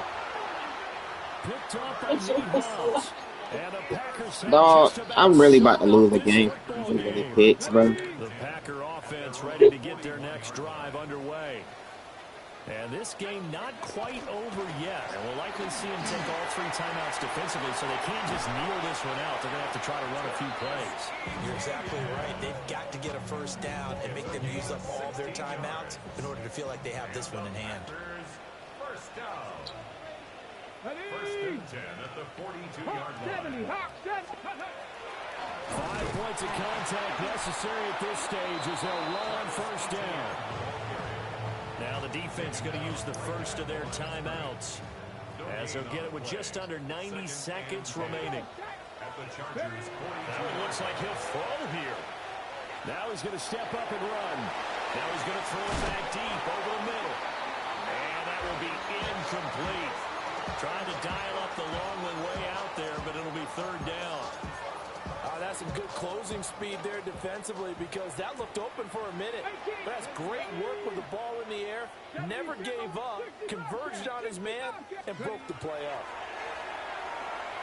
Picked up by Nate Miles. And the Packers have Dog, just about I'm really about to lose the this game. football I'm really game. picks, bro. The Packer offense ready to get their next drive underway. And this game not quite over yet. And we'll likely see them take all 3 timeouts defensively, so they can't just kneel this one out. They're going to have to try to run a few plays. You're exactly right. They've got to get a first down and make them use up all of their timeouts in order to feel like they have this one in hand. First down. Ready? 1st and 10 at the 42-yard line. 70. Hawk 70. 5 points of contact necessary at this stage as they'll run on 1st down. Now the defense going to use the first of their timeouts as they'll get it with just under 90 seconds remaining. At the Chargers' 42. Now it looks like he'll throw here. Now he's going to step up and run. Now he's going to throw it back deep over the middle. And that will be incomplete. Trying to dial up the long one way out there, but it'll be 3rd down. That's some good closing speed there defensively because that looked open for a minute. But that's great work with the ball in the air. Never gave up, converged on his man, and broke the play up.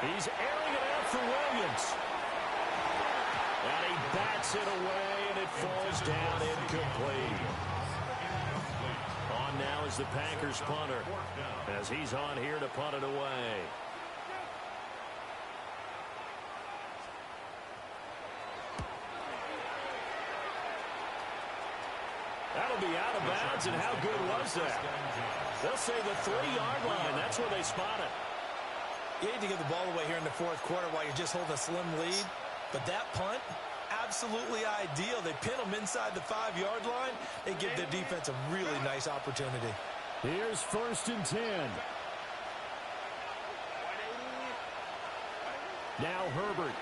He's airing it out for Williams. And he bats it away, and it falls down incomplete. On now is the Packers punter as he's on here to punt it away. That'll be out of bounds, and how good was that? They'll say the 3-yard line. That's where they spot it. You hate to give the ball away here in the 4th quarter while you're just holding a slim lead, but that punt, absolutely ideal. They pin them inside the 5-yard line and give their defense a really nice opportunity. Here's 1st and 10. Now Herbert.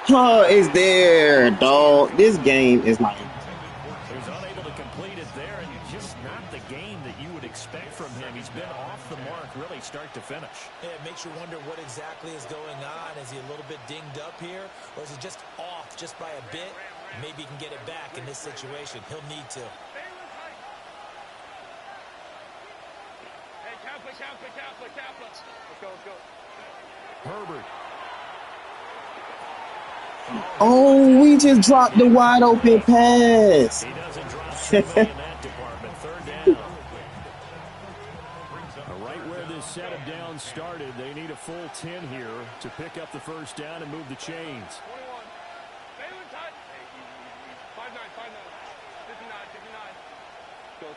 Oh, it's there, dog. This game is like... He was unable to complete it there, and just not the game that you would expect from him. He's been off the mark really start to finish. Yeah, it makes you wonder what exactly is going on. Is he a little bit dinged up here, or is he just off just by a bit? Maybe he can get it back in this situation. He'll need to. Hey, Kaplan. Let's go. Herbert. Oh, we just dropped the wide open pass. He doesn't drop too many in that department. 3rd down. Right where this set of downs started, they need a full 10 here to pick up the 1st down and move the chains. 21. Baylor Tigers. Hey, 59. 59. Go.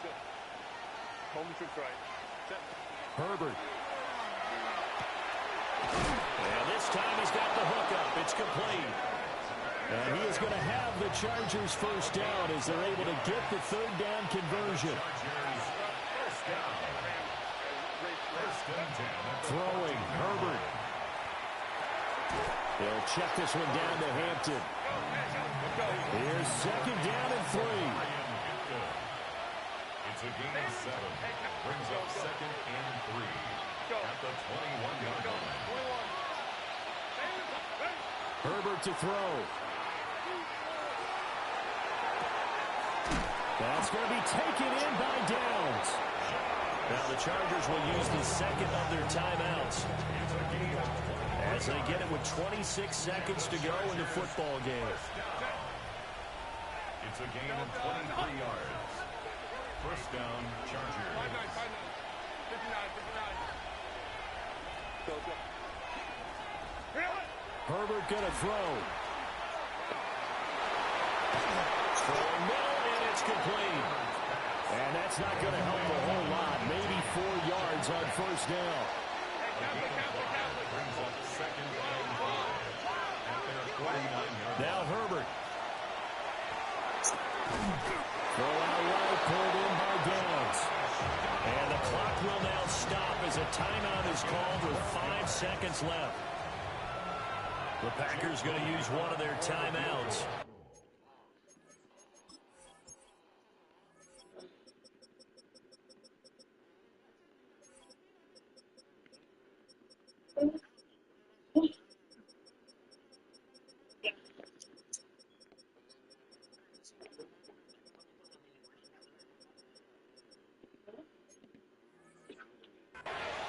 Home trick right. Set. Herbert. And this time he's got the hookup. It's complete. And he is going to have the Chargers 1st down as they're able to get the 3rd down conversion. Throwing, Herbert. They'll check this one down to Hampton. Here's 2nd down and 3. It's a gain of 7. Brings up 2nd and 3 at the 21-yard line. Herbert to throw. That's going to be taken in by Downs. Now the Chargers will use the second of their timeouts as they get it with 26 seconds to go in the football game. It's a gain of 23 yards. First down, Chargers. Herbert going to throw. Throwing middle, and it's complete. And that's not going to help a whole lot. Maybe 4 yards on first down. Now Herbert. Throw out wide, pulled in by Downs. And the clock will now stop as a timeout is called with 5 seconds left. The Packers going to use one of their timeouts.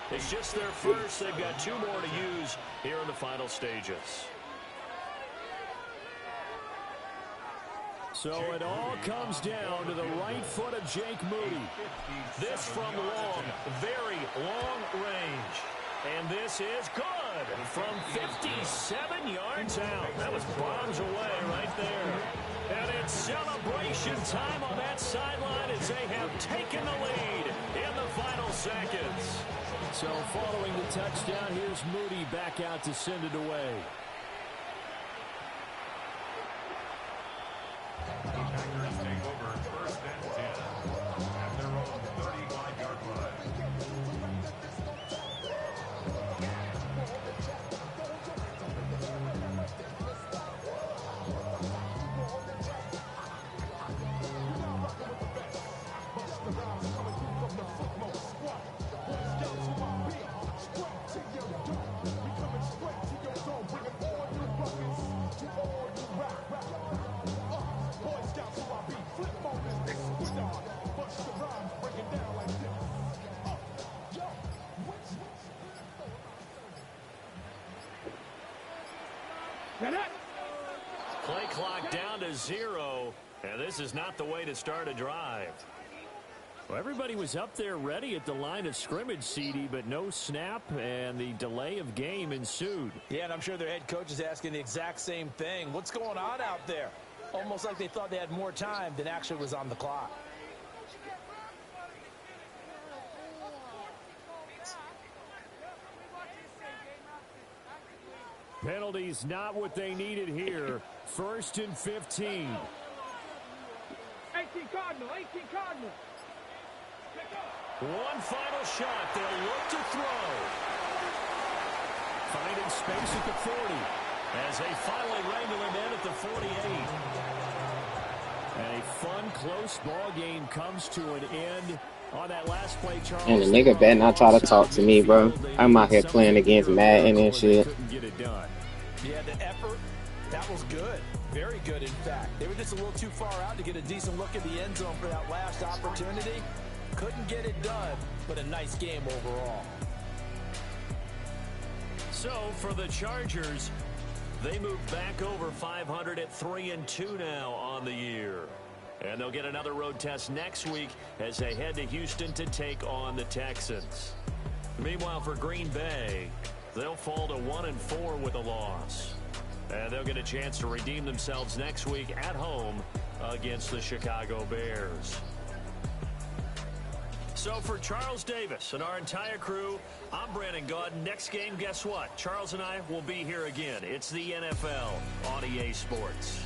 It's just their first. They've got 2 more to use here in the final stages. So it all comes down to the right foot of Jake Moody. This from long, very long range. And this is good from 57 yards out. That was bombs away right there. And it's celebration time on that sideline as they have taken the lead in the final seconds. So following the touchdown, here's Moody back out to send it away. Packers take over first and 10 at their own 35-yard line. Play clock down to 0, and this is not the way to start a drive. Well, everybody was up there ready at the line of scrimmage, CD, but no snap, and the delay of game ensued. Yeah, and I'm sure their head coach is asking the exact same thing. What's going on out there? Almost like they thought they had more time than actually was on the clock. Penalties not what they needed here. 1st and 15. 18 Cardinal, 18 Cardinal. One final shot. They'll look to throw. Finding space at the 40 as they finally wrangle him in at the 48. And a fun, close ball game comes to an end. On that last play, Charles. And the nigga better not try to talk to me, bro. I'm out here playing against Madden and shit. Yeah, the effort, that was good. Very good, in fact. They were just a little too far out to get a decent look at the end zone for that last opportunity. Couldn't get it done, but a nice game overall. So, for the Chargers, they move back over 500 at 3-2 now on the year. And they'll get another road test next week as they head to Houston to take on the Texans. Meanwhile, for Green Bay, they'll fall to 1-4 with a loss. And they'll get a chance to redeem themselves next week at home against the Chicago Bears. So for Charles Davis and our entire crew, I'm Brandon Gaud. Next game, guess what? Charles and I will be here again. It's the NFL on EA Sports.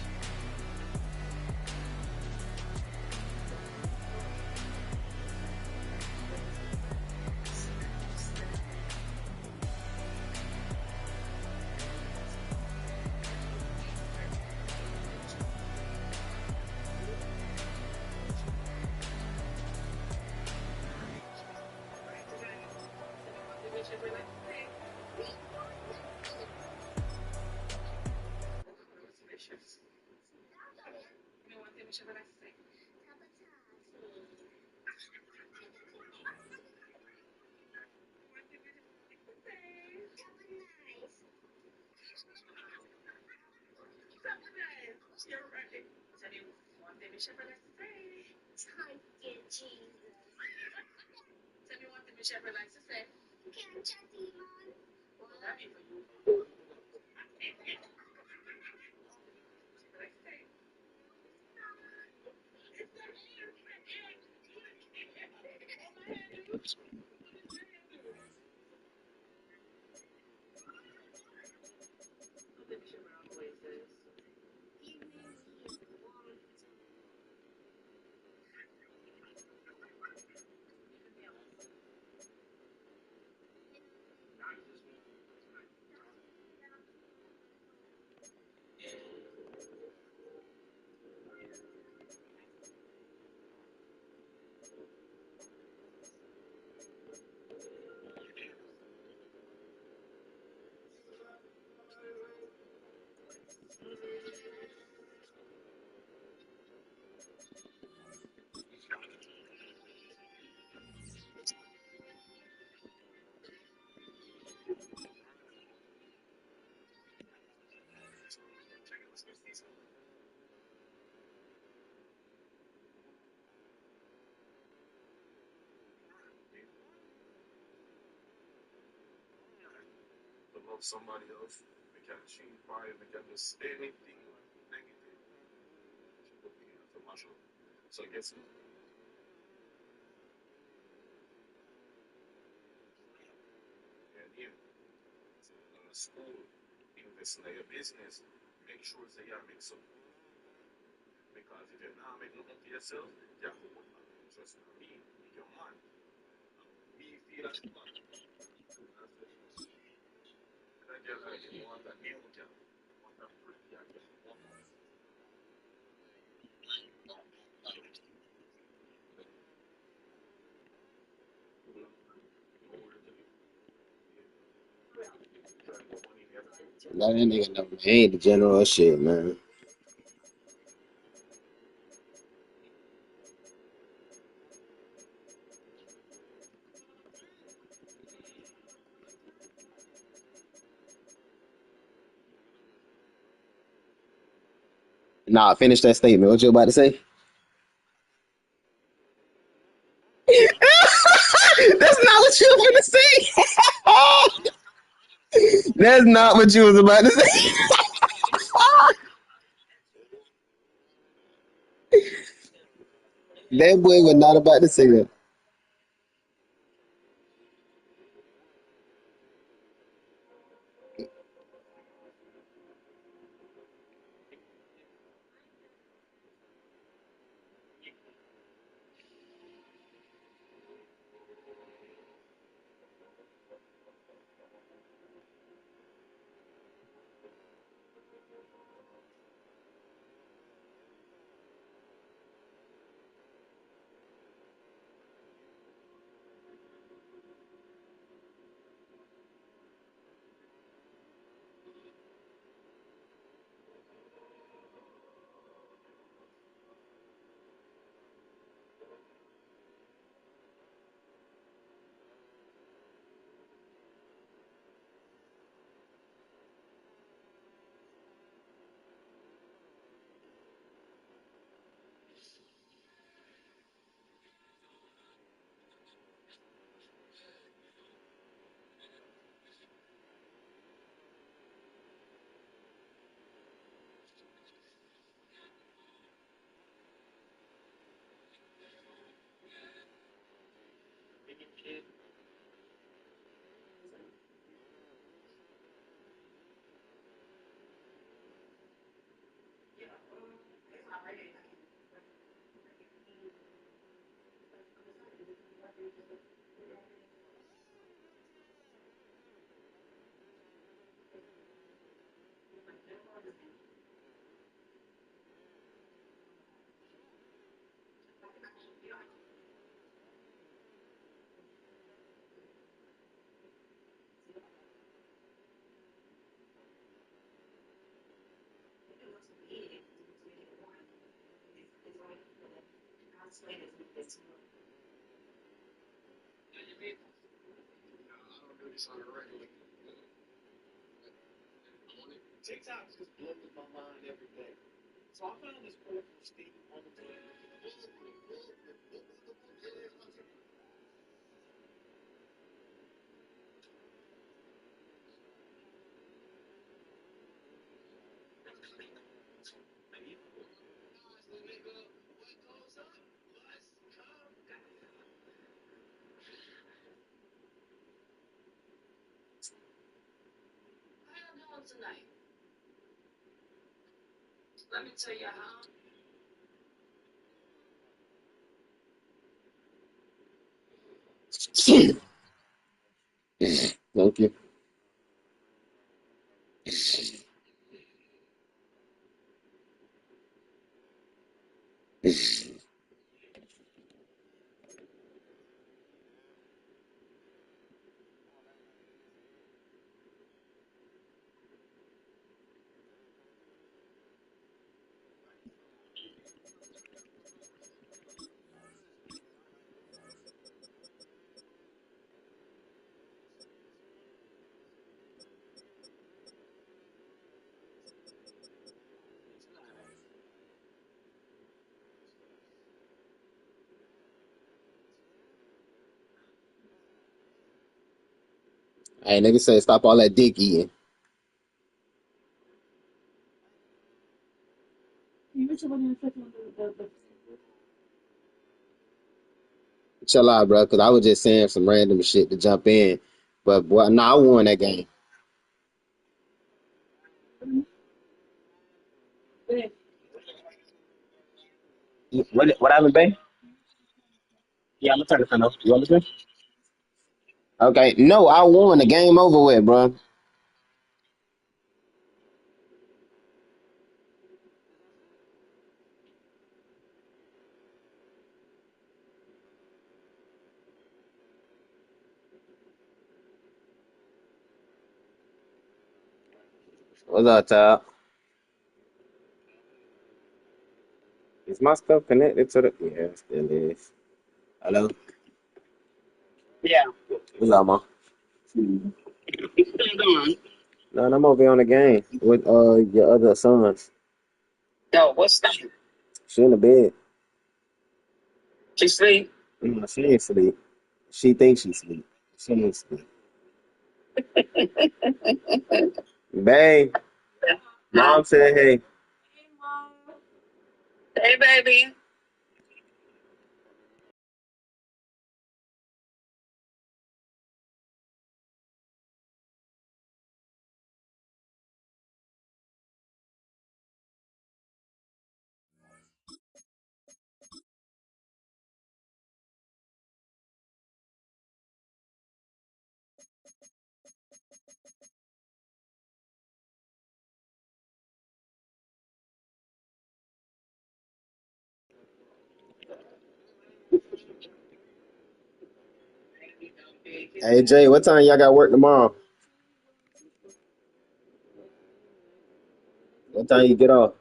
Love somebody else. We can change fire. We can just anything negative. To mash up. So I guess yeah, school, invest in your business. Make sure that you make some. Because if you're not making nothing for yourself, you have to put trust in me, in your mind. Me feel as fun. I get like you want a new girl. You want a pretty girl. You want Let that nigga know, man. He ain't the general shit, man. Nah, finish that statement. What you about to say? That's not what you was gonna say. That's not what you was about to say. That boy was not about to say that. TikTok just blows my mind every day. So I found this quote from Steve on the Twitter. Thank you. Hey, nigga say stop all that dick eating. Chill out, bro, because I was just saying some random shit to jump in. But boy, nah, I won that game. What happened, babe? Yeah, I'm gonna turn the fan off. You want me to? Okay, no, I won. The game over with, bro. What's up, Top? Is my stuff connected to the? Yeah, it still is. Hello. What's up, man? No, I'm over here on the game with your other sons. She in the bed. No, she ain't sleep. She thinks she sleep. She ain't sleep. Babe, mom said, hey. Hey, Jay, what time y'all got work tomorrow? What time you get off?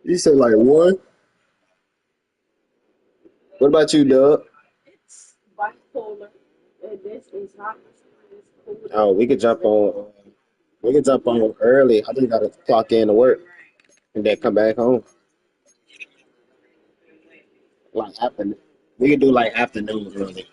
You said like one? What about you, Doug? Oh, we could jump on. We could jump on early. I just gotta clock in to work and then come back home. Like after, we could do like afternoon early.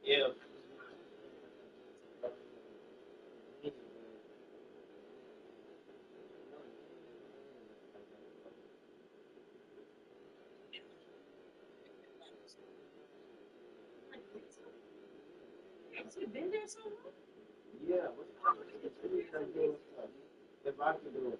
Yeah. Yeah. If I could do it.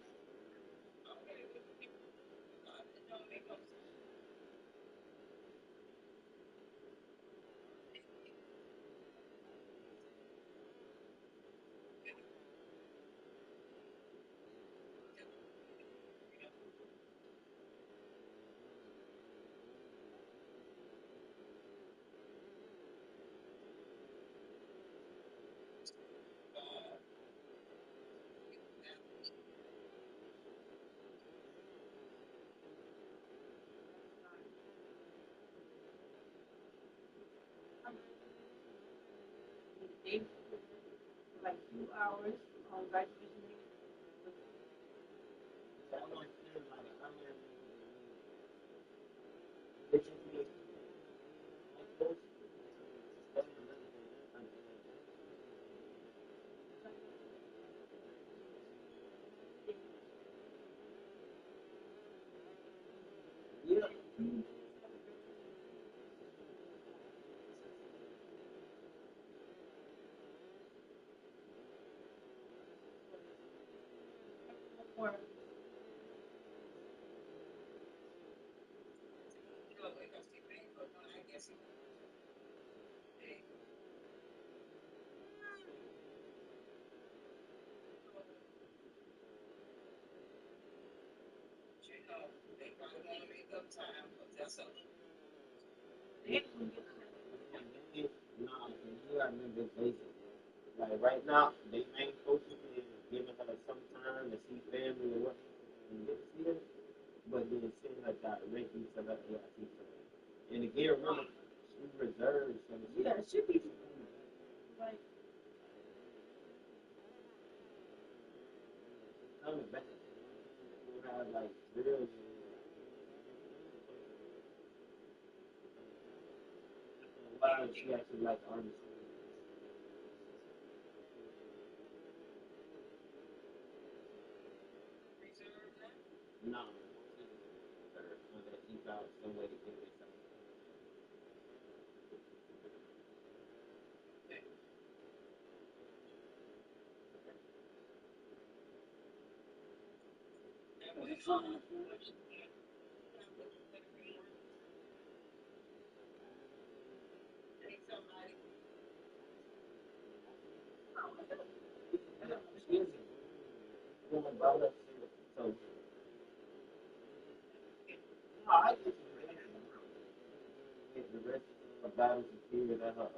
Nah, you gotta remember this basic. Like right now, they main focus is giving her some time to see family or what and get to see her, but then send her directly to her AIT plan. And again, remember, she reserves some of coming back. You have like real why she actually like artists. No, unless she found some way to get this out. She is going about her shit. So, no, I just get the rest of battles and fear that her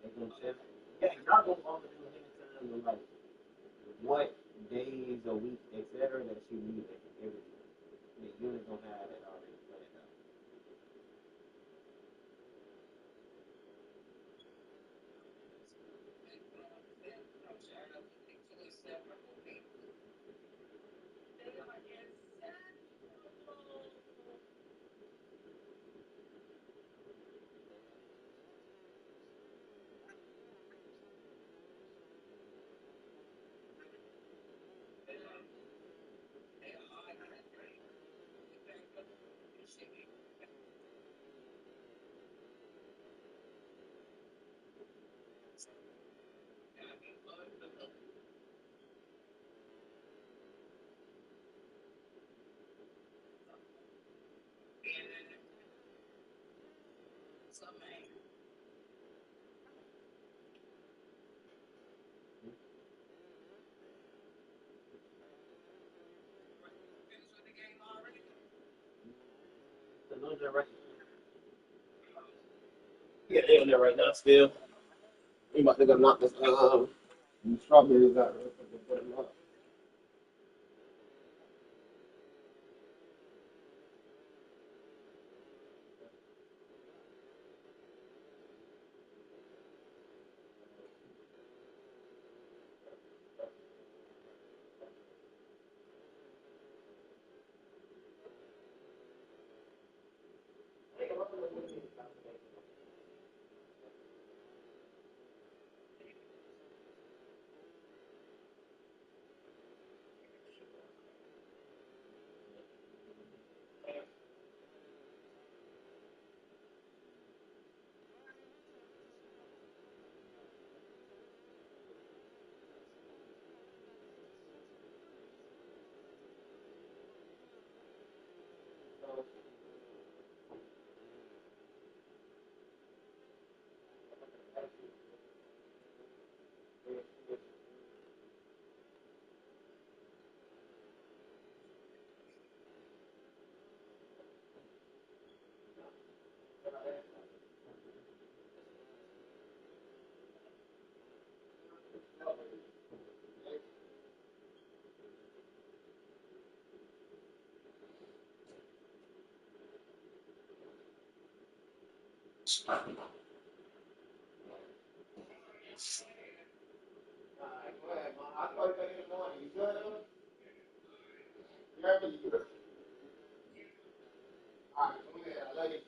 they gonna set. Yeah, y'all gonna always do ahead of time with like what days a week, etc. that she needs everything. The unit gonna have that already planned out. So those are right. Yeah, they're on there right now still. We about to go knock this these strawberries out real quick and put them up. Go ahead, man. I'll call you back in the morning. You good? You heard me? You good? All right, go ahead. I love you.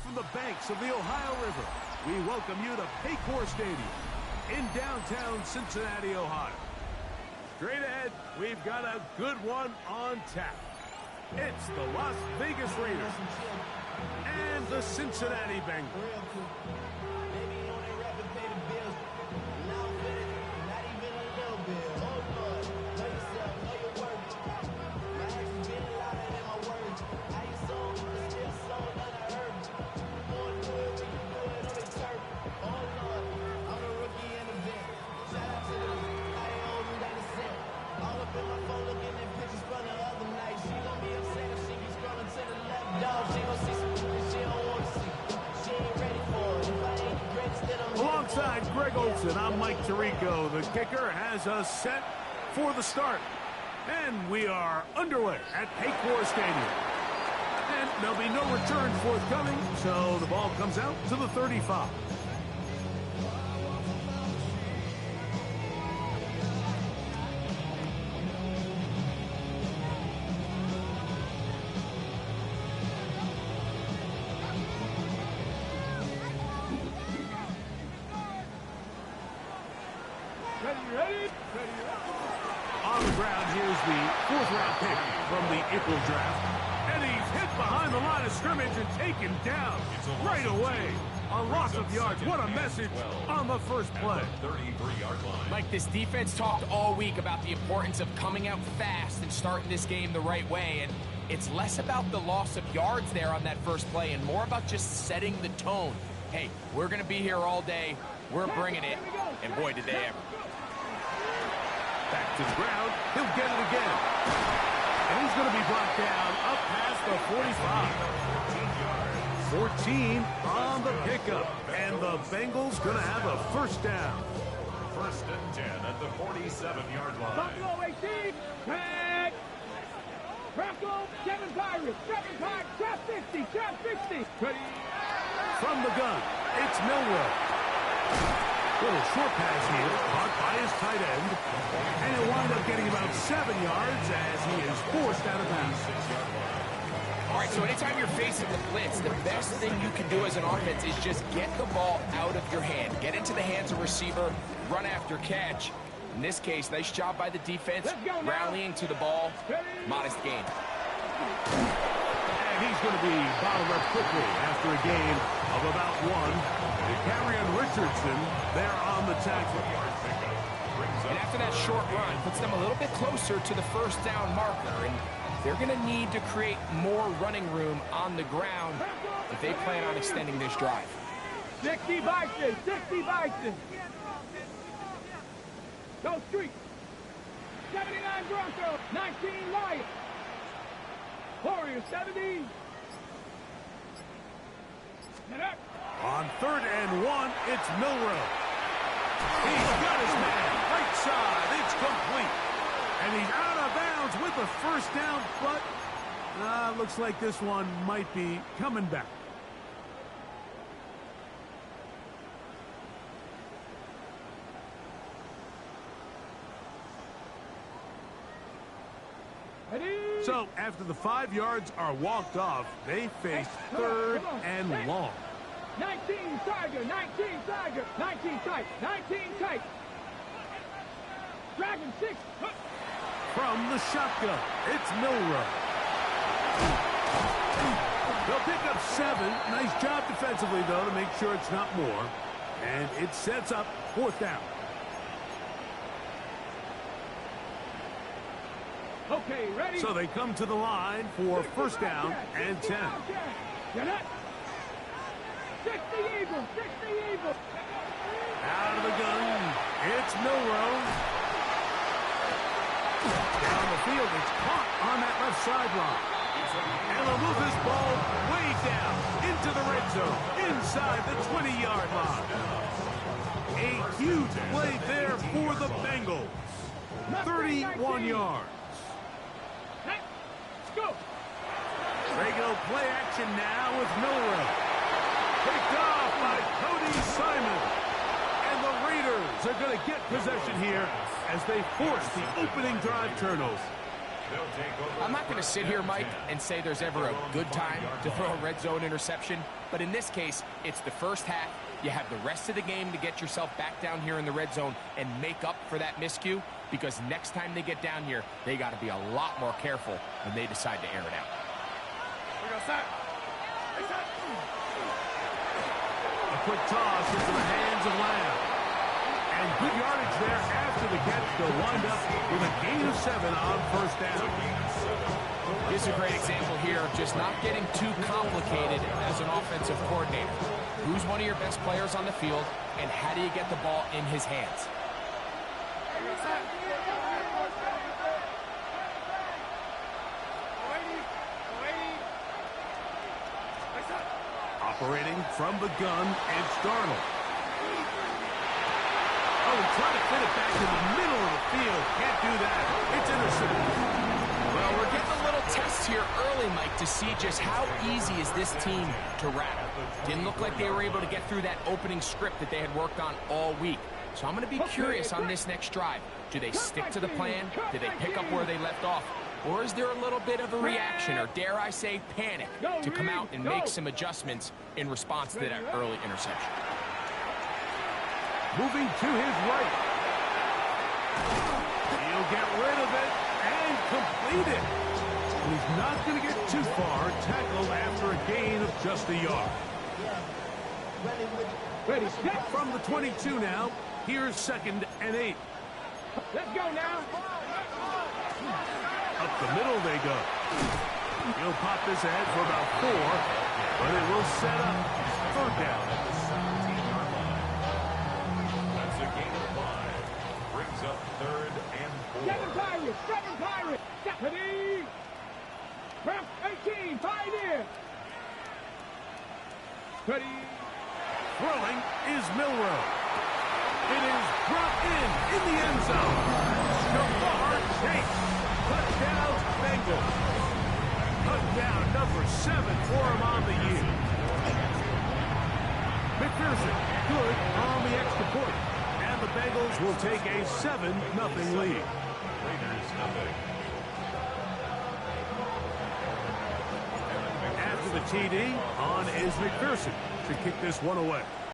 from the banks of the Ohio River, we welcome you to Paycor Stadium in downtown Cincinnati, Ohio. Straight ahead, we've got a good one on tap. It's the Las Vegas Raiders and the Cincinnati Bengals. Alongside Greg Olson, I'm Mike Tirico. The kicker has us set for the start. And we are underway at Paycor Stadium. And there'll be no return forthcoming, so the ball comes out to the 35. On the ground, here's the fourth-round pick from the April draft. And he's hit behind the line of scrimmage and taken down right away. A loss of yards. What a message on the first play. 33-yard line. Like, this defense talked all week about the importance of coming out fast and starting this game the right way. And it's less about the loss of yards there on that first play and more about just setting the tone. Hey, we're going to be here all day. We're bringing it. And boy, did they ever. Back to the ground. He'll get it again. And he's going to be brought down up past the 45. 14 on the pickup. And the Bengals going to have a first down. First and 10 at the 47-yard line. Buffalo 18. Tag. Bronco, 7 Pirates. 7 Pirates. Trap 50. Trap 50. Ready. From the gun, it's Milroe. Little short pass here, caught by his tight end. And he'll wind up getting about 7 yards as he is forced out of bounds. All right, so anytime you're facing the blitz, the best thing you can do as an offense is just get the ball out of your hand. Get into the hands of receiver, run after catch. In this case, nice job by the defense, rallying to the ball. Modest gain. And he's going to be bottled up quickly after a gain of about 1. Carrion Richardson there on the tackle. And after that short run, puts them a little bit closer to the first down marker. And they're going to need to create more running room on the ground if they plan on extending this drive. 60 Bison. 60 Bison. Go street. 79 Bronco. 19 Lions. Warriors 70. Get up. On 3rd and 1, it's Milroe. He's got his man. Right side. It's complete. And he's out of bounds with the first down, but looks like this one might be coming back. So, after the 5 yards are walked off, they face 3rd and long. 19 Tiger, 19 Tiger, 19 tight, 19 tight. Dragon 6. From the shotgun, it's Milroe. They'll pick up 7. Nice job defensively, though, to make sure it's not more. And it sets up 4th down. Okay, ready? So they come to the line for first down and 10. Get it. 60 Eagles, 60 Eagles. Out of the gun, it's Milroe. Down the field, it's caught on that left sideline. And they'll move this ball way down into the red zone, inside the 20-yard line. A huge play there for the Bengals. 31 yards. Let's go. Regular play action now with Milroe. Picked off by Cody Simon. And the Raiders are going to get possession here as they force the opening drive turnover. I'm not going to sit here, Mike, and say there's ever a good time to throw a red zone interception, but in this case, it's the first half. You have the rest of the game to get yourself back down here in the red zone and make up for that miscue, because next time they get down here, they got to be a lot more careful when they decide to air it out. A quick toss into the hands of Lamb. And good yardage there after the catch. They'll wind up with a gain of 7 on first down. This is a great example here of just not getting too complicated as an offensive coordinator. Who's one of your best players on the field, and how do you get the ball in his hands? Operating from the gun, it's Darnold. Oh, trying to fit it back in the middle of the field. Can't do that. It's intercepted. Well, we're getting a little test here early, Mike, to see just how easy is this team to rattle. Didn't look like they were able to get through that opening script that they had worked on all week. So I'm going to be curious on this next drive. Do they stick to the plan? Do they pick up where they left off? Or is there a little bit of a reaction, or dare I say panic, to come out and make some adjustments in response to that early interception? Moving to his right. He'll get rid of it and complete it. He's not going to get too far. Tackled after a gain of just a yard. Ready, step. From the 22 now, here's 2nd and 8. Let's go now. Up the middle they go. He'll pop this ahead for about 4, but it will set up 3rd down. That's a gain of 5. Brings up 3rd and 4. 7 Pirates. Stephanie. Ramp 18, 5 in. Ready. Throwing is Milrow. It is brought in the end zone. Jamar Chase. Touchdown, Bengals. Touchdown number 7 for him on the year. McPherson, good on the extra point. And the Bengals will take a 7-0 lead. Raiders nothing. After the TD, on is McPherson to kick this one away.